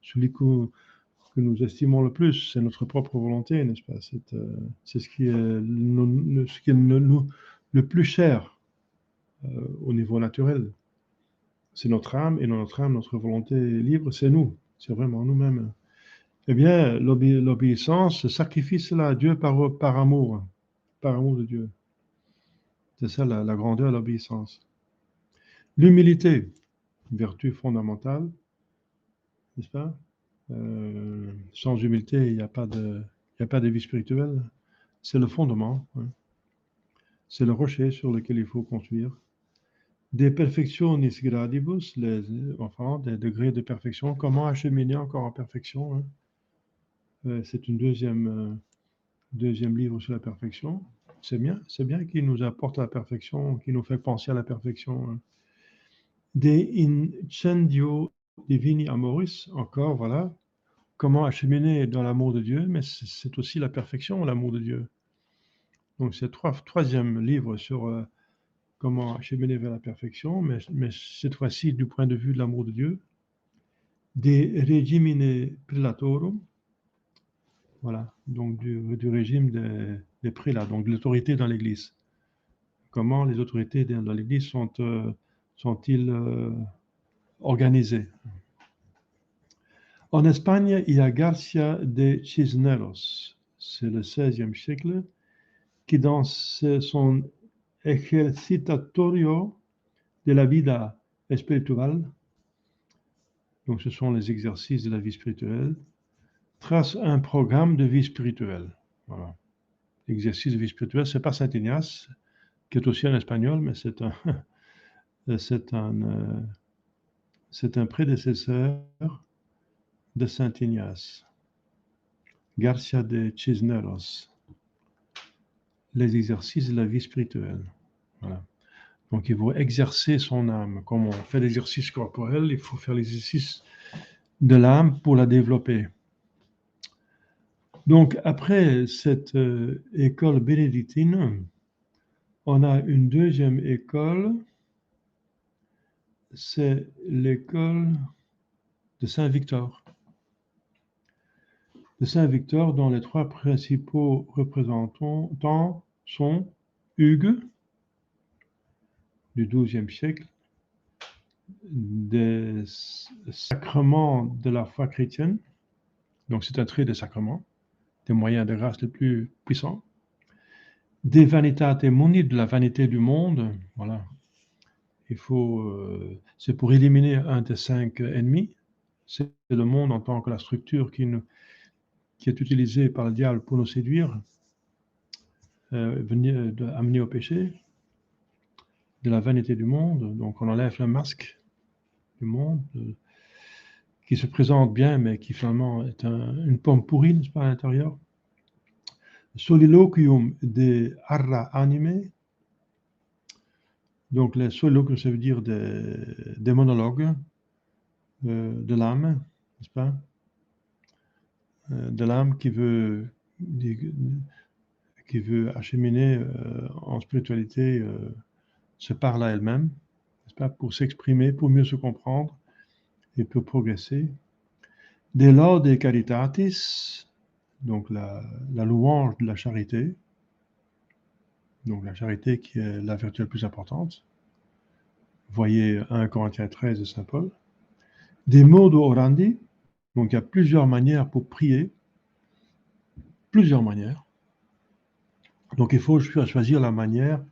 celui que nous estimons le plus, c'est notre propre volonté, n'est-ce pas? C'est ce qui est, le plus cher au niveau naturel. C'est notre âme, et dans notre âme, notre volonté libre, c'est nous, c'est vraiment nous-mêmes. Eh bien, l'obéissance, ce sacrifice-là à Dieu par amour de Dieu. C'est ça la grandeur de l'obéissance. L'humilité, vertu fondamentale, n'est-ce pas? Sans humilité, il n'y a pas de vie spirituelle. C'est le fondement. Hein. C'est le rocher sur lequel il faut construire. Des perfectionis gradibus, enfin, des degrés de perfection. Comment acheminer encore en perfection? Hein? C'est une deuxième livre sur la perfection. C'est bien qu'il nous apporte la perfection, qu'il nous fait penser à la perfection. Hein. De incendio divini amoris, encore, voilà. Comment acheminer dans l'amour de Dieu, mais c'est aussi la perfection, l'amour de Dieu. Donc c'est troisième livre sur comment acheminer vers la perfection, mais cette fois-ci du point de vue de l'amour de Dieu. De regimine prelatorum, voilà, donc du régime des prélats, donc de l'autorité dans l'Église. Comment les autorités dans l'Église sont-ils organisé. En Espagne, il y a Garcia de Cisneros, c'est le XVIe siècle, qui dans son Ejercitatorio de la vida espiritual, donc ce sont les exercices de la vie spirituelle, trace un programme de vie spirituelle. Voilà. L'exercice de vie spirituelle, c'est pas Saint Ignace, qui est aussi un espagnol, mais c'est un prédécesseur de Saint Ignace. Garcia de Cisneros. Les exercices de la vie spirituelle. Voilà. Donc, il faut exercer son âme. Comme on fait l'exercice corporel, il faut faire l'exercice de l'âme pour la développer. Donc, après cette école bénédictine, on a une deuxième école, c'est l'école de Saint-Victor. De Saint-Victor, dont les trois principaux représentants sont Hugues, du XIIe siècle, des sacrements de la foi chrétienne, donc c'est un trait des sacrements, des moyens de grâce les plus puissants, des vanitate mundi, de la vanité du monde, voilà. C'est pour éliminer un des 5 ennemis, c'est le monde en tant que la structure qui est utilisée par le diable pour nous séduire, amener au péché, de la vanité du monde, donc on enlève le masque du monde, qui se présente bien, mais qui finalement est une pomme pourrie, n'est-ce pas, à l'intérieur. Soliloquium de arra anime. Donc, les soliloquium, ça veut dire des monologues de l'âme, n'est-ce pas? De l'âme qui veut acheminer en spiritualité, se parle à elle-même, n'est-ce pas? Pour s'exprimer, pour mieux se comprendre et pour progresser. De laude caritatis, donc la louange de la charité, donc la charité qui est la vertu la plus importante. Voyez 1 Corinthiens 13 de Saint Paul. Des modo orandi, donc il y a plusieurs manières pour prier, plusieurs manières. Donc il faut choisir la manière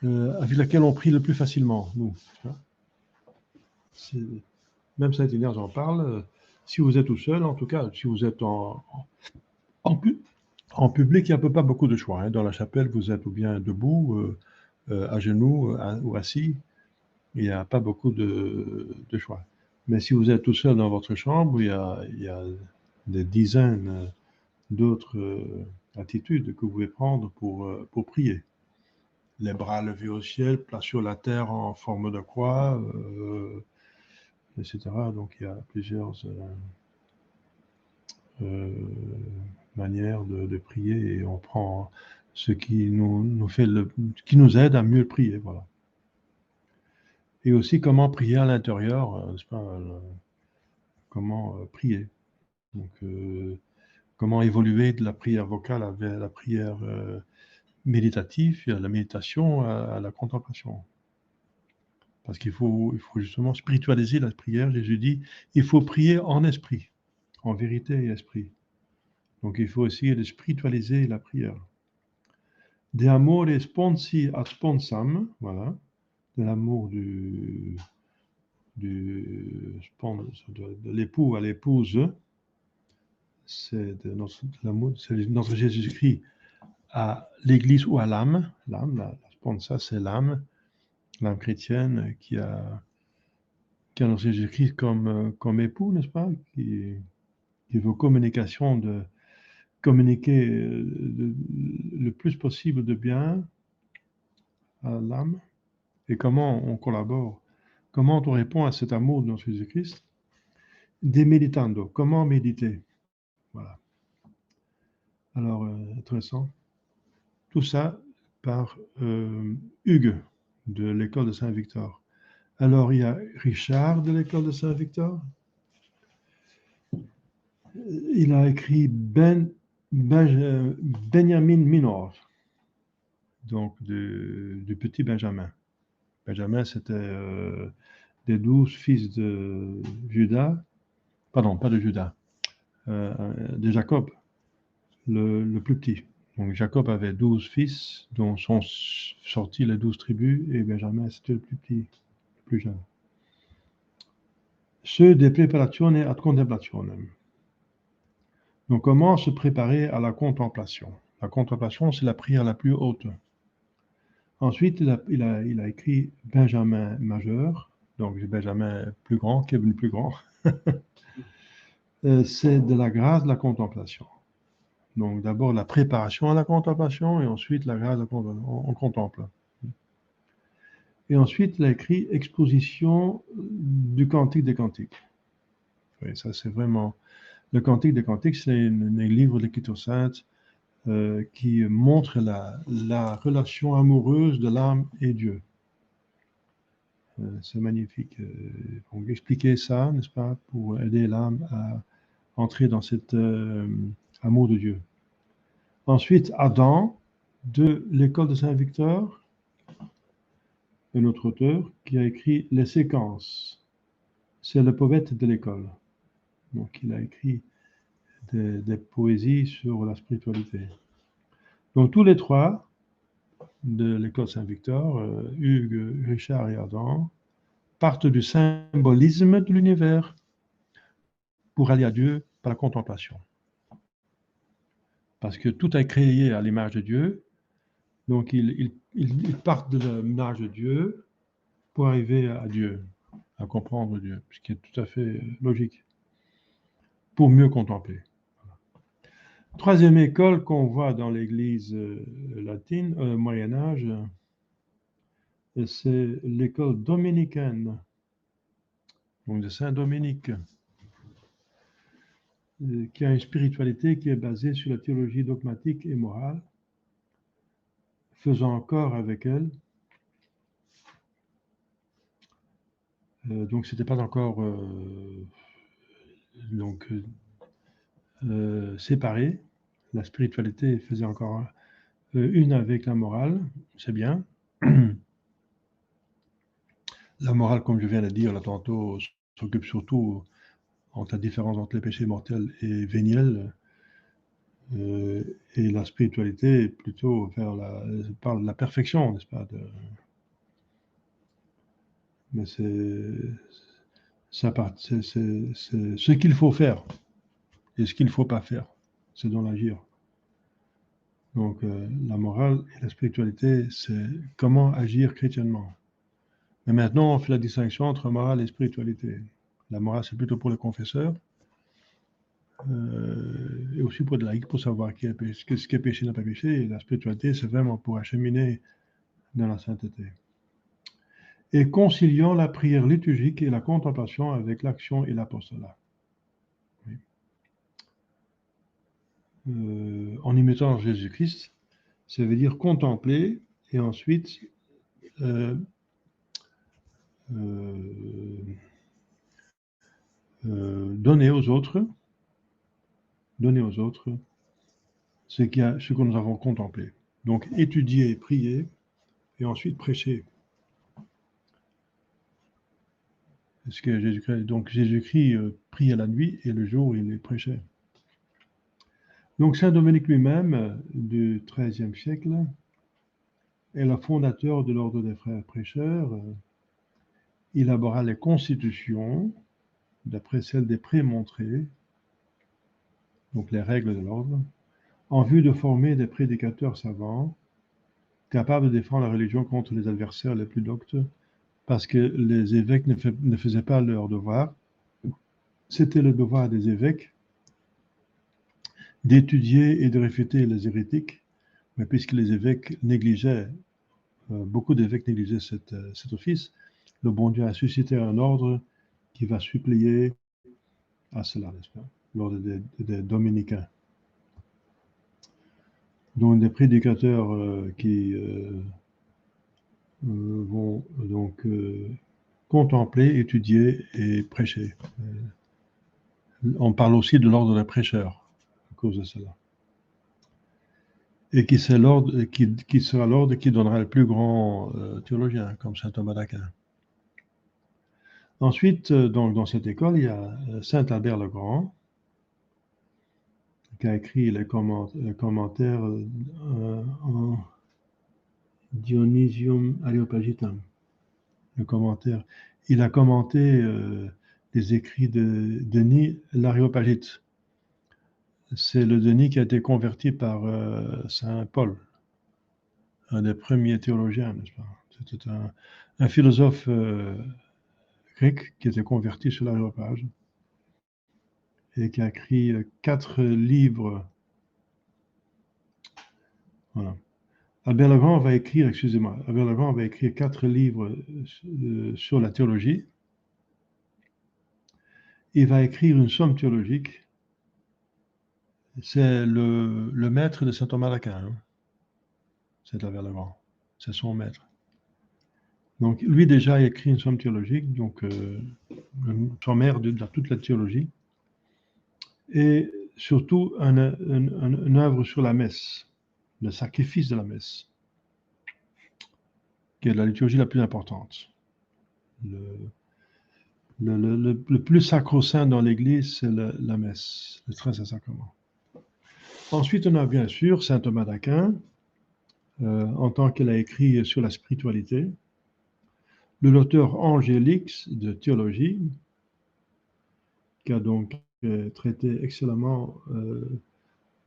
avec laquelle on prie le plus facilement, nous. Même Saint Ignace en parle. Si vous êtes tout seul, en tout cas, si vous êtes en public, il n'y a pas beaucoup de choix. Hein. Dans la chapelle, vous êtes ou bien debout, à genoux ou assis. Il n'y a pas beaucoup de choix. Mais si vous êtes tout seul dans votre chambre, il y a des dizaines d'autres attitudes que vous pouvez prendre pour prier. Les bras levés au ciel, plat sur la terre en forme de croix, etc. Donc il y a plusieurs manières de prier et on prend ce qui qui nous aide à mieux prier, voilà. Et aussi comment prier à l'intérieur, n'est-ce pas, comment prier. Donc, comment évoluer de la prière vocale à la prière méditative, à la méditation, à la contemplation. Parce qu'il faut justement spiritualiser la prière. Jésus dit, il faut prier en esprit, en vérité et esprit. Donc, il faut essayer de spiritualiser la prière. De amore sponsi ad sponsam, voilà, de l'amour de l'époux à l'épouse, c'est notre Jésus-Christ à l'Église ou à l'âme. L'âme, la sponsa, c'est l'âme chrétienne qui a notre Jésus-Christ comme époux, n'est-ce pas, qui veut communiquer le plus possible de bien à l'âme. Et comment on collabore, comment on répond à cet amour de notre Jésus-Christ. De meditando, comment méditer. Voilà. Alors, intéressant. Tout ça par Hugues de l'école de Saint-Victor. Alors, il y a Richard de l'école de Saint-Victor. Il a écrit Benjamin Minor, donc du petit Benjamin. Benjamin, c'était des 12 fils de Judas, pardon, pas de Judas, de Jacob, le plus petit. Donc Jacob avait 12 fils, dont sont sortis les 12 tribus, et Benjamin, c'était le plus petit, le plus jeune. Ceux de preparazione ad contemplationem. Donc, comment se préparer à la contemplation? La contemplation, c'est la prière la plus haute. Ensuite, il a écrit Benjamin majeur, donc Benjamin plus grand, qui est devenu plus grand. C'est de la grâce de la contemplation. Donc, d'abord la préparation à la contemplation et ensuite la grâce de la contemplation. On contemple. Et ensuite, il a écrit Exposition du Cantique des Cantiques. Oui, ça, c'est vraiment. Le Cantique des Cantiques, c'est un livre de l'Écriture sainte qui montre la relation amoureuse de l'âme et Dieu. C'est magnifique. Donc, expliquer ça, n'est-ce pas, pour aider l'âme à entrer dans cet amour de Dieu. Ensuite, Adam, de l'école de Saint-Victor, un autre auteur qui a écrit Les séquences. C'est le poète de l'école. Donc, il a écrit des poésies sur la spiritualité. Donc, tous les trois de l'école Saint-Victor, Hugues, Richard et Adam, partent du symbolisme de l'univers pour aller à Dieu par la contemplation. Parce que tout est créé à l'image de Dieu, donc ils partent de l'image de Dieu pour arriver à Dieu, à comprendre Dieu, ce qui est tout à fait logique, pour mieux contempler. Troisième école qu'on voit dans l'Église latine, Moyen-Âge, c'est l'école dominicaine, donc de Saint-Dominique, qui a une spiritualité qui est basée sur la théologie dogmatique et morale, faisant corps avec elle. Donc, c'était pas encore séparé. La spiritualité faisait encore une avec la morale, c'est bien. La morale, comme je viens de dire là tantôt, s'occupe surtout entre la différence entre les péchés mortels et véniels. Et la spiritualité est plutôt parle de la perfection, n'est-ce pas? Mais c'est ce qu'il faut faire et ce qu'il ne faut pas faire. C'est dans l'agir. Donc, la morale et la spiritualité, c'est comment agir chrétiennement. Mais maintenant, on fait la distinction entre morale et spiritualité. La morale, c'est plutôt pour les confesseurs et aussi pour les laïcs, pour savoir ce qui est péché, n'a pas péché. Et la spiritualité, c'est vraiment pour acheminer dans la sainteté. Et conciliant la prière liturgique et la contemplation avec l'action et l'apostolat. Oui. En imitant Jésus-Christ, ça veut dire contempler et ensuite donner aux autres ce que nous avons contemplé. Donc étudier, prier et ensuite prêcher. Parce que Jésus-Christ priait la nuit et le jour il prêchait. Donc Saint Dominique lui-même, du XIIIe siècle, est le fondateur de l'ordre des frères prêcheurs. Il élabora les constitutions, d'après celles des prémontrés, donc les règles de l'ordre, en vue de former des prédicateurs savants, capables de défendre la religion contre les adversaires les plus doctes, parce que les évêques ne faisaient pas leur devoir. C'était le devoir des évêques d'étudier et de réfuter les hérétiques, mais puisque les évêques négligeaient, beaucoup d'évêques négligeaient cet office, le bon Dieu a suscité un ordre qui va suppléer à cela, n'est-ce pas? L'ordre des dominicains. Donc des prédicateurs qui vont donc contempler, étudier et prêcher. On parle aussi de l'ordre des prêcheurs à cause de cela. Et qui sera l'ordre qui donnera le plus grand théologien, comme saint Thomas d'Aquin. Ensuite, donc, dans cette école, il y a Saint Albert le Grand, qui a écrit les commentaires en Dionysium Areopagitum. Le commentaire. Il a commenté les écrits de Denis l'Aréopagite. C'est le Denis qui a été converti par Saint Paul, un des premiers théologiens, n'est-ce pas? C'était un philosophe grec qui était converti sur l'Aréopage et qui a écrit 4 livres. Voilà. Albert le Grand va écrire, excusez-moi, Albert le Grand va écrire 4 livres sur la théologie. Il va écrire une somme théologique. C'est le maître de saint Thomas d'Aquin, hein. C'est Albert le Grand. C'est son maître. Donc, lui déjà a écrit une somme théologique, donc sommaire de toute la théologie, et surtout une œuvre sur la messe, le sacrifice de la messe, qui est la liturgie la plus importante. Le plus sacro-saint dans l'Église, c'est la messe, le très saint sacrement. Ensuite, on a bien sûr saint Thomas d'Aquin, en tant qu'il a écrit sur la spiritualité, l'auteur Angélix de théologie, qui a donc traité excellemment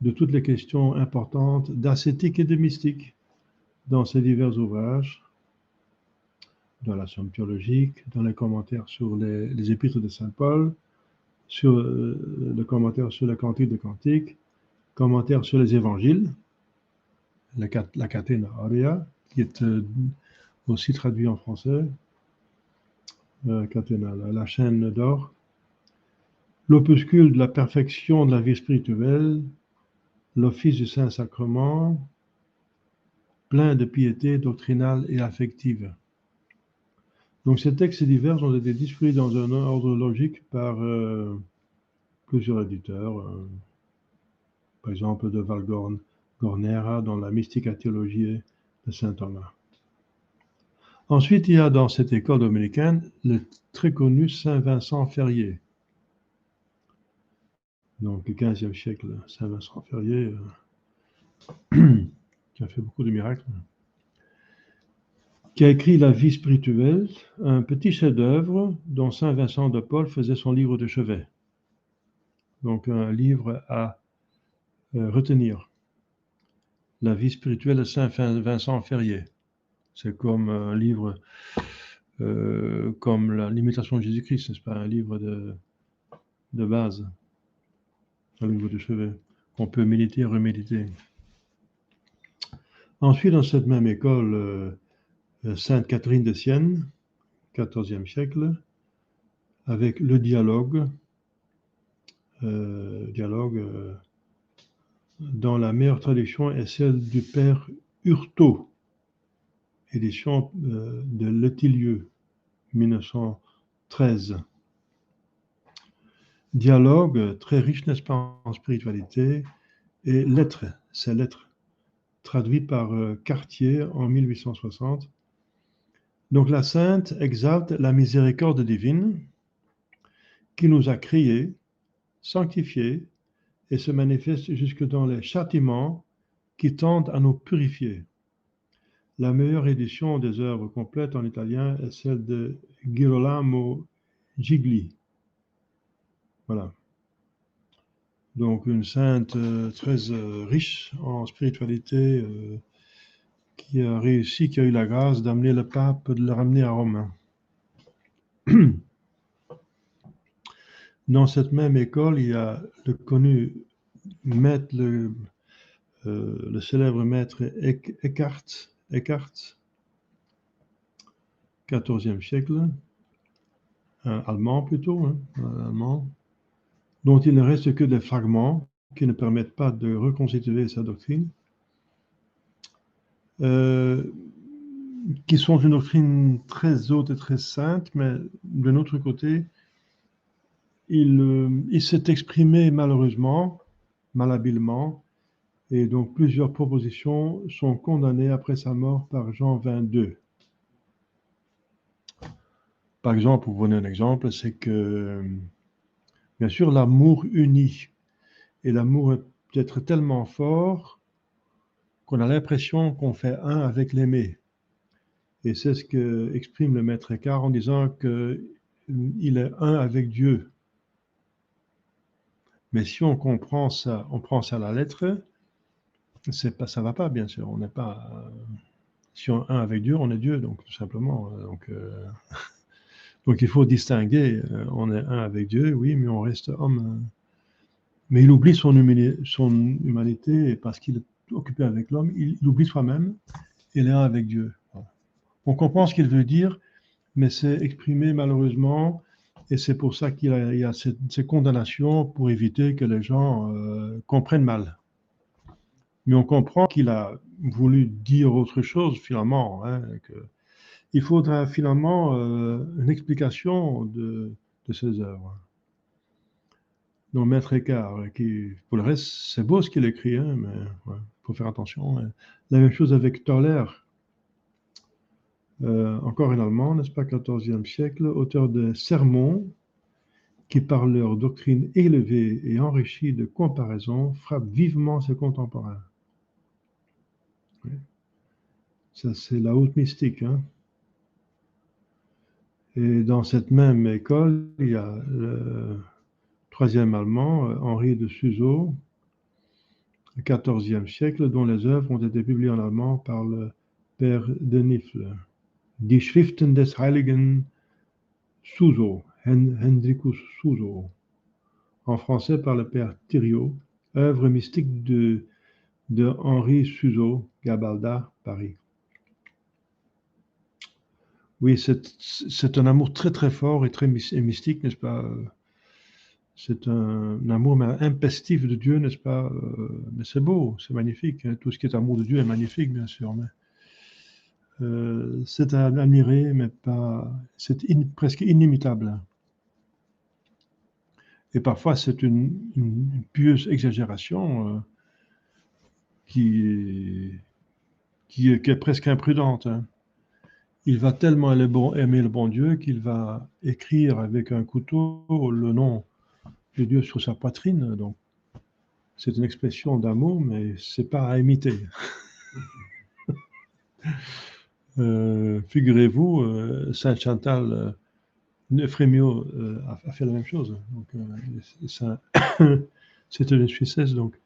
de toutes les questions importantes d'ascétique et de mystique dans ses divers ouvrages, dans la somme théologique, dans les commentaires sur les épîtres de saint Paul, sur le commentaire sur le Cantique de Cantique, commentaire sur les évangiles, la Catena Aurea, qui est aussi traduit en français, Catena, la chaîne d'or, l'opuscule de la perfection de la vie spirituelle, l'office du Saint-Sacrement, plein de piété doctrinale et affective. Donc ces textes divers ont été distribués dans un ordre logique par plusieurs éditeurs, par exemple de Valgornera dans la Mystica Theologiae de saint Thomas. Ensuite, il y a dans cette école dominicaine le très connu saint Vincent Ferrier. Donc au XVe siècle, saint Vincent Ferrier, qui a fait beaucoup de miracles, qui a écrit La vie spirituelle, un petit chef-d'œuvre dont saint Vincent de Paul faisait son livre de chevet. Donc un livre à retenir. La vie spirituelle de saint Vincent Ferrier. C'est comme un livre comme l'imitation de Jésus-Christ, n'est-ce pas? Un livre de base, un livre de chevet, qu'on peut méditer et reméditer. Ensuite, dans cette même école, Sainte Catherine de Sienne, XIVe siècle, avec le dialogue, dont la meilleure traduction est celle du père Hurtaud, édition de Letilieu, 1913. Dialogue très riche, n'est-ce pas, en spiritualité, et lettres, ces lettres, traduit par Cartier en 1860. Donc la sainte exalte la miséricorde divine qui nous a créés, sanctifiés, et se manifeste jusque dans les châtiments qui tendent à nous purifier. La meilleure édition des œuvres complètes en italien est celle de Girolamo Gigli. Voilà. Donc une sainte très riche en spiritualité, qui a réussi, qui a eu la grâce d'amener le pape, de le ramener à Rome. Dans cette même école, il y a le connu maître, le célèbre maître Eckhart, XIVe siècle, allemand plutôt, hein, allemand, dont il ne reste que des fragments qui ne permettent pas de reconstituer sa doctrine, qui sont une doctrine très haute et très sainte, mais de notre côté, il s'est exprimé malheureusement, malhabilement, et donc plusieurs propositions sont condamnées après sa mort par Jean XXII. Par exemple, pour vous donner un exemple, c'est que, bien sûr, l'amour unit. Et l'amour est peut-être tellement fort qu'on a l'impression qu'on fait un avec l'aimé. Et c'est ce que exprime le maître Eckhart en disant qu'il est un avec Dieu. Mais si on comprend ça, on prend ça à la lettre, c'est pas, ça va pas, bien sûr. On n'est pas, si on est un avec Dieu, on est Dieu, donc tout simplement. Donc il faut distinguer. On est un avec Dieu, oui, mais on reste homme. Mais il oublie son humanité parce qu'il est occupé avec l'homme. Il oublie soi-même et il est un avec Dieu. On comprend ce qu'il veut dire, mais c'est exprimé malheureusement, et c'est pour ça qu'il y a ces condamnations pour éviter que les gens comprennent mal. Mais on comprend qu'il a voulu dire autre chose finalement. Hein, il faudra finalement une explication de ces œuvres. Donc Maître Eckhart, qui, pour le reste, c'est beau ce qu'il écrit, hein, mais il faut faire attention. Hein. La même chose avec Toller. Encore un Allemand, n'est-ce pas, 14e siècle, auteur de sermons qui, par leur doctrine élevée et enrichie de comparaisons, frappent vivement ses contemporains. Oui. Ça, c'est la haute mystique. Hein. Et dans cette même école, il y a le troisième Allemand, Henri de Suzeau, 14e siècle, dont les œuvres ont été publiées en allemand par le père de Nifle. Die Schriften des Heiligen Suso, Hendrikus Suso, en français par le père Thiriot, œuvre mystique de Henri Suso, Gabalda, Paris. Oui, c'est un amour très très fort et très mystique, n'est-ce pas? C'est un amour impestif de Dieu, n'est-ce pas? Mais c'est beau, c'est magnifique. Hein. Tout ce qui est amour de Dieu est magnifique, bien sûr. Mais c'est à admirer, mais pas. C'est presque inimitable. Et parfois, c'est une pieuse exagération qui est presque imprudente. Hein. Il va tellement aimer le bon Dieu qu'il va écrire avec un couteau le nom de Dieu sur sa poitrine. Donc, c'est une expression d'amour, mais c'est pas à imiter. Figurez-vous, Saint Chantal Frémiot a fait la même chose. Donc, c'était une Suissesse, donc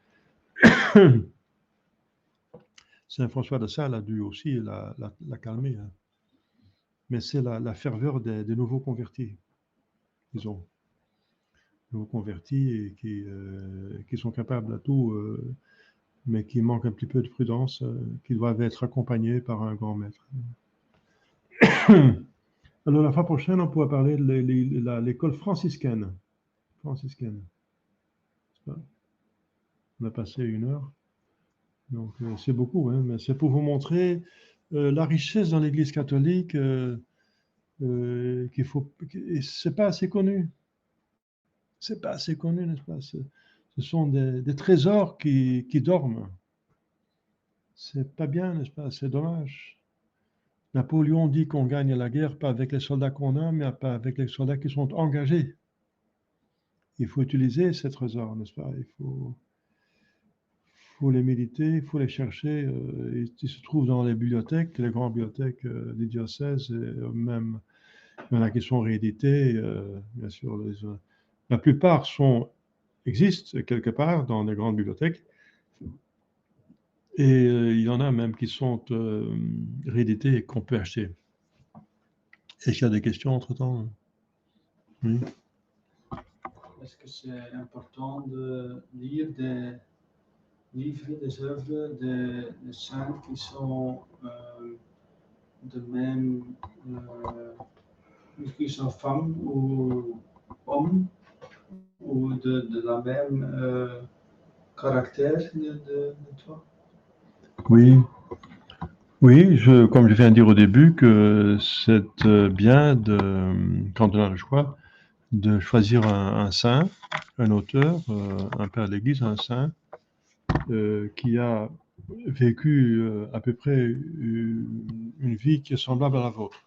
Saint François de Sales a dû aussi la calmer. Hein. Mais c'est la ferveur des nouveaux convertis, disons. Nouveaux convertis et qui sont capables à tout, mais qui manquent un petit peu de prudence, qui doivent être accompagnés par un grand maître. Alors, la fois prochaine, on pourra parler de l'école franciscaine. Franciscaine. On a passé 1 heure. Donc, c'est beaucoup, hein, mais c'est pour vous montrer la richesse dans l'Église catholique qu'il faut. C'est pas assez connu. C'est pas assez connu, n'est-ce pas? Ce sont des trésors qui dorment. C'est pas bien, n'est-ce pas? C'est dommage. Napoléon dit qu'on gagne la guerre pas avec les soldats qu'on a, mais pas avec les soldats qui sont engagés. Il faut utiliser ces trésors, n'est-ce pas? Il faut les méditer, il faut les chercher. Ils se trouvent dans les bibliothèques, les grandes bibliothèques des diocèses, et même il y en a qui sont réédités, bien sûr. La plupart existent quelque part dans les grandes bibliothèques, et il y en a même qui sont réédités et qu'on peut acheter. Est-ce qu'il y a des questions entre-temps? Oui. Est-ce que c'est important de lire des livres, des œuvres des saints qui sont de même, qui sont femmes ou hommes, ou de la même caractère de toi? Oui, oui, comme je viens de dire au début, que c'est bien, quand on a le choix, de choisir un saint, un auteur, un père de l'Église, un saint, qui a vécu à peu près une vie qui est semblable à la vôtre.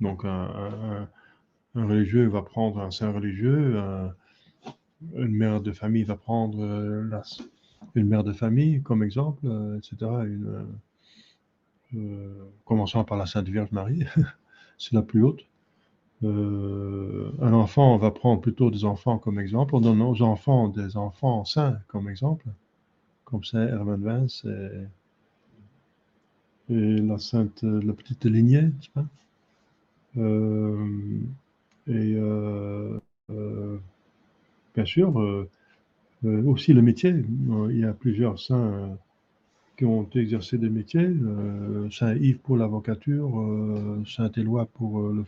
Donc, un religieux va prendre un saint religieux, une mère de famille va prendre une mère de famille comme exemple, etc. Commençant par la Sainte Vierge Marie, c'est la plus haute. Un enfant, on va prendre plutôt des enfants comme exemple. On donne aux enfants des enfants saints comme exemple, comme Saint Hermann Vins et la petite lignée, n'est-ce pas? Et bien sûr, aussi le métier. Il y a plusieurs saints qui ont exercé des métiers. Saint Yves pour l'avocature, Saint Éloi pour le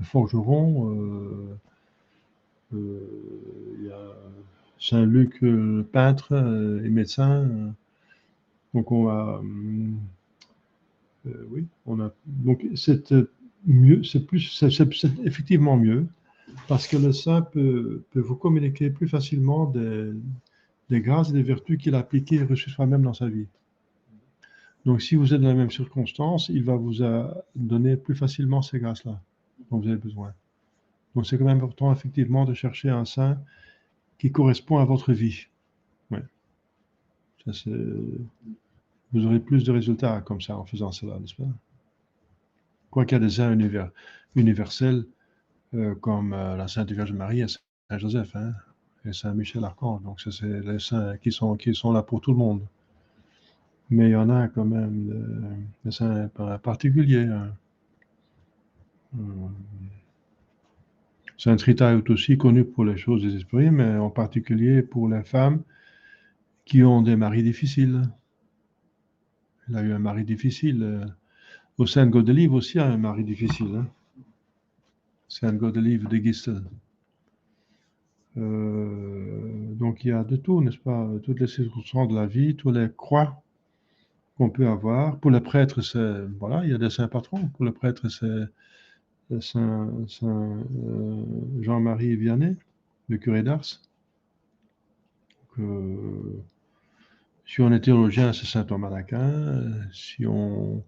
forgeron. Il y a Saint Luc, peintre et médecin. Donc on va, oui, on a. Donc c'est mieux, c'est effectivement mieux parce que le saint peut vous communiquer plus facilement des grâces et des vertus qu'il a appliquées et reçues soi-même dans sa vie. Donc, si vous êtes dans la même circonstance, il va vous donner plus facilement ces grâces-là dont vous avez besoin. Donc, c'est quand même important, effectivement, de chercher un saint qui correspond à votre vie. Ouais. Ça, vous aurez plus de résultats comme ça en faisant cela, n'est-ce pas? Quoi qu'il y a des saints universels, comme la Sainte Vierge Marie et Saint Joseph, hein, et Saint Michel Archange. Donc, ça, c'est les saints qui sont là pour tout le monde. Mais il y en a quand même des saints particuliers. Hein. Sainte Rita est aussi connue pour les choses des esprits, mais en particulier pour les femmes qui ont des maris difficiles. Elle a eu un mari difficile. Au Sainte Godelieve aussi a un mari difficile. Hein. Sainte Godelieve de Gistel. Donc il y a de tout, n'est-ce pas? Toutes les circonstances de la vie, tous les croix qu'on peut avoir. Pour le prêtre, voilà, il y a des saints patrons. Pour le prêtre, c'est Saint Jean-Marie Vianney, le curé d'Ars. Si on est théologien, c'est saint Thomas d'Aquin. Si on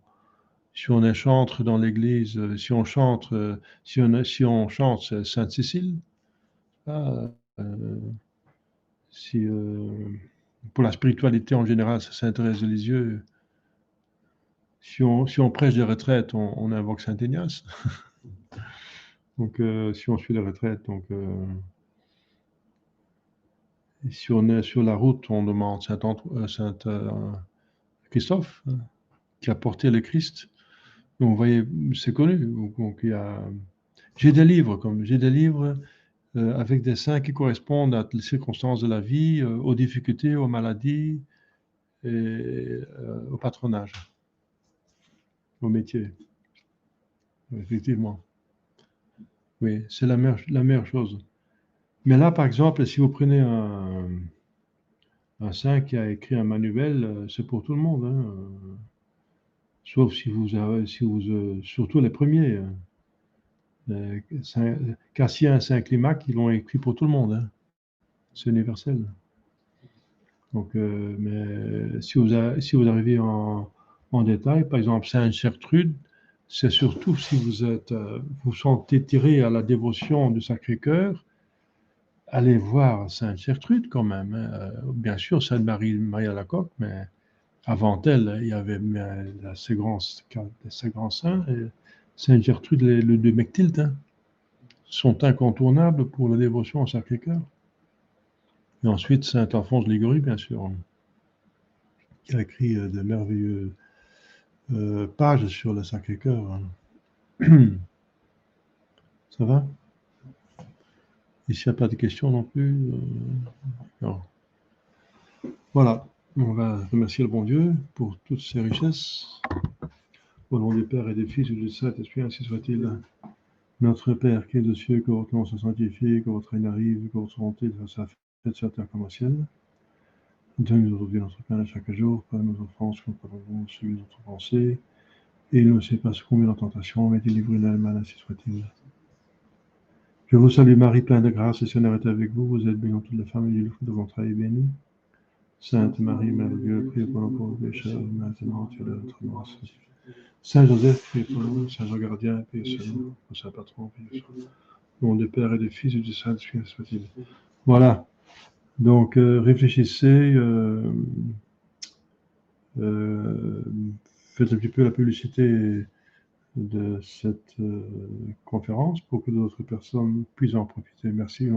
est chantre dans l'église, si on chante, c'est Sainte Cécile. Ah, pour la spiritualité en général, c'est Sainte Thérèse de Lisieux. Si on prêche des retraites, on invoque Saint Ignace. Donc, si on suit les retraites, donc, si on est sur la route, on demande Saint Christophe, hein, qui a porté le Christ. Donc, vous voyez, c'est connu. Donc, j'ai des livres avec des saints qui correspondent à les circonstances de la vie, aux difficultés, aux maladies et au patronage, au métier. Effectivement. Oui, c'est la meilleure chose. Mais là, par exemple, si vous prenez un saint qui a écrit un manuel, c'est pour tout le monde. Hein, sauf si vous surtout les premiers. Cassien et Saint-Climac, ils l'ont écrit pour tout le monde. Hein. C'est universel. Donc, mais si vous arrivez en détail, par exemple, Sainte Gertrude, c'est surtout si vous sentez tiré à la dévotion du Sacré-Cœur, allez voir Sainte Gertrude quand même. Hein. Bien sûr, Sainte Marie Alacoque, mais avant elle, il y avait ces grands saints. Et Sainte Gertrude, le de Mechtild, hein, sont incontournables pour la dévotion au Sacré-Cœur. Et ensuite, Saint Alphonse de Liguori, bien sûr, qui a écrit de merveilleux pages sur le Sacré-Cœur. Hein. Ça va? Ici, il n'y a pas de questions non plus. Non. Voilà. On va remercier le bon Dieu pour toutes ses richesses. Au nom du Père et des Fils et du Saint-Esprit, ainsi soit-il. Notre Père qui es aux cieux, que votre nom soit sanctifié, que votre règne arrive, que votre volonté soit faite sur la terre comme au ciel. Donne-nous aujourd'hui notre pain de chaque jour, pardonne nos offenses, comme pardonnons celui de notre pensée. Et ne nous laissez pas succomber dans la tentation, mais délivrez-nous du mal, ainsi soit-il. Je vous salue Marie, pleine de grâce, le Seigneur est avec vous. Vous êtes bénie entre toutes les femmes, et le fruit de votre entrailles est béni. Sainte Marie, Mère de Dieu, priez pour nous pauvres pécheurs, maintenant et à l'heure de notre mort. Saint Joseph, priez pour nous. Saint Jean Gardien, priez sur nous. Saint Patron, priez sur nous. Au nom du Père et du Fils et du Saint-Esprit, soit-il. Voilà. Donc, réfléchissez, faites un petit peu la publicité de cette conférence pour que d'autres personnes puissent en profiter. Merci.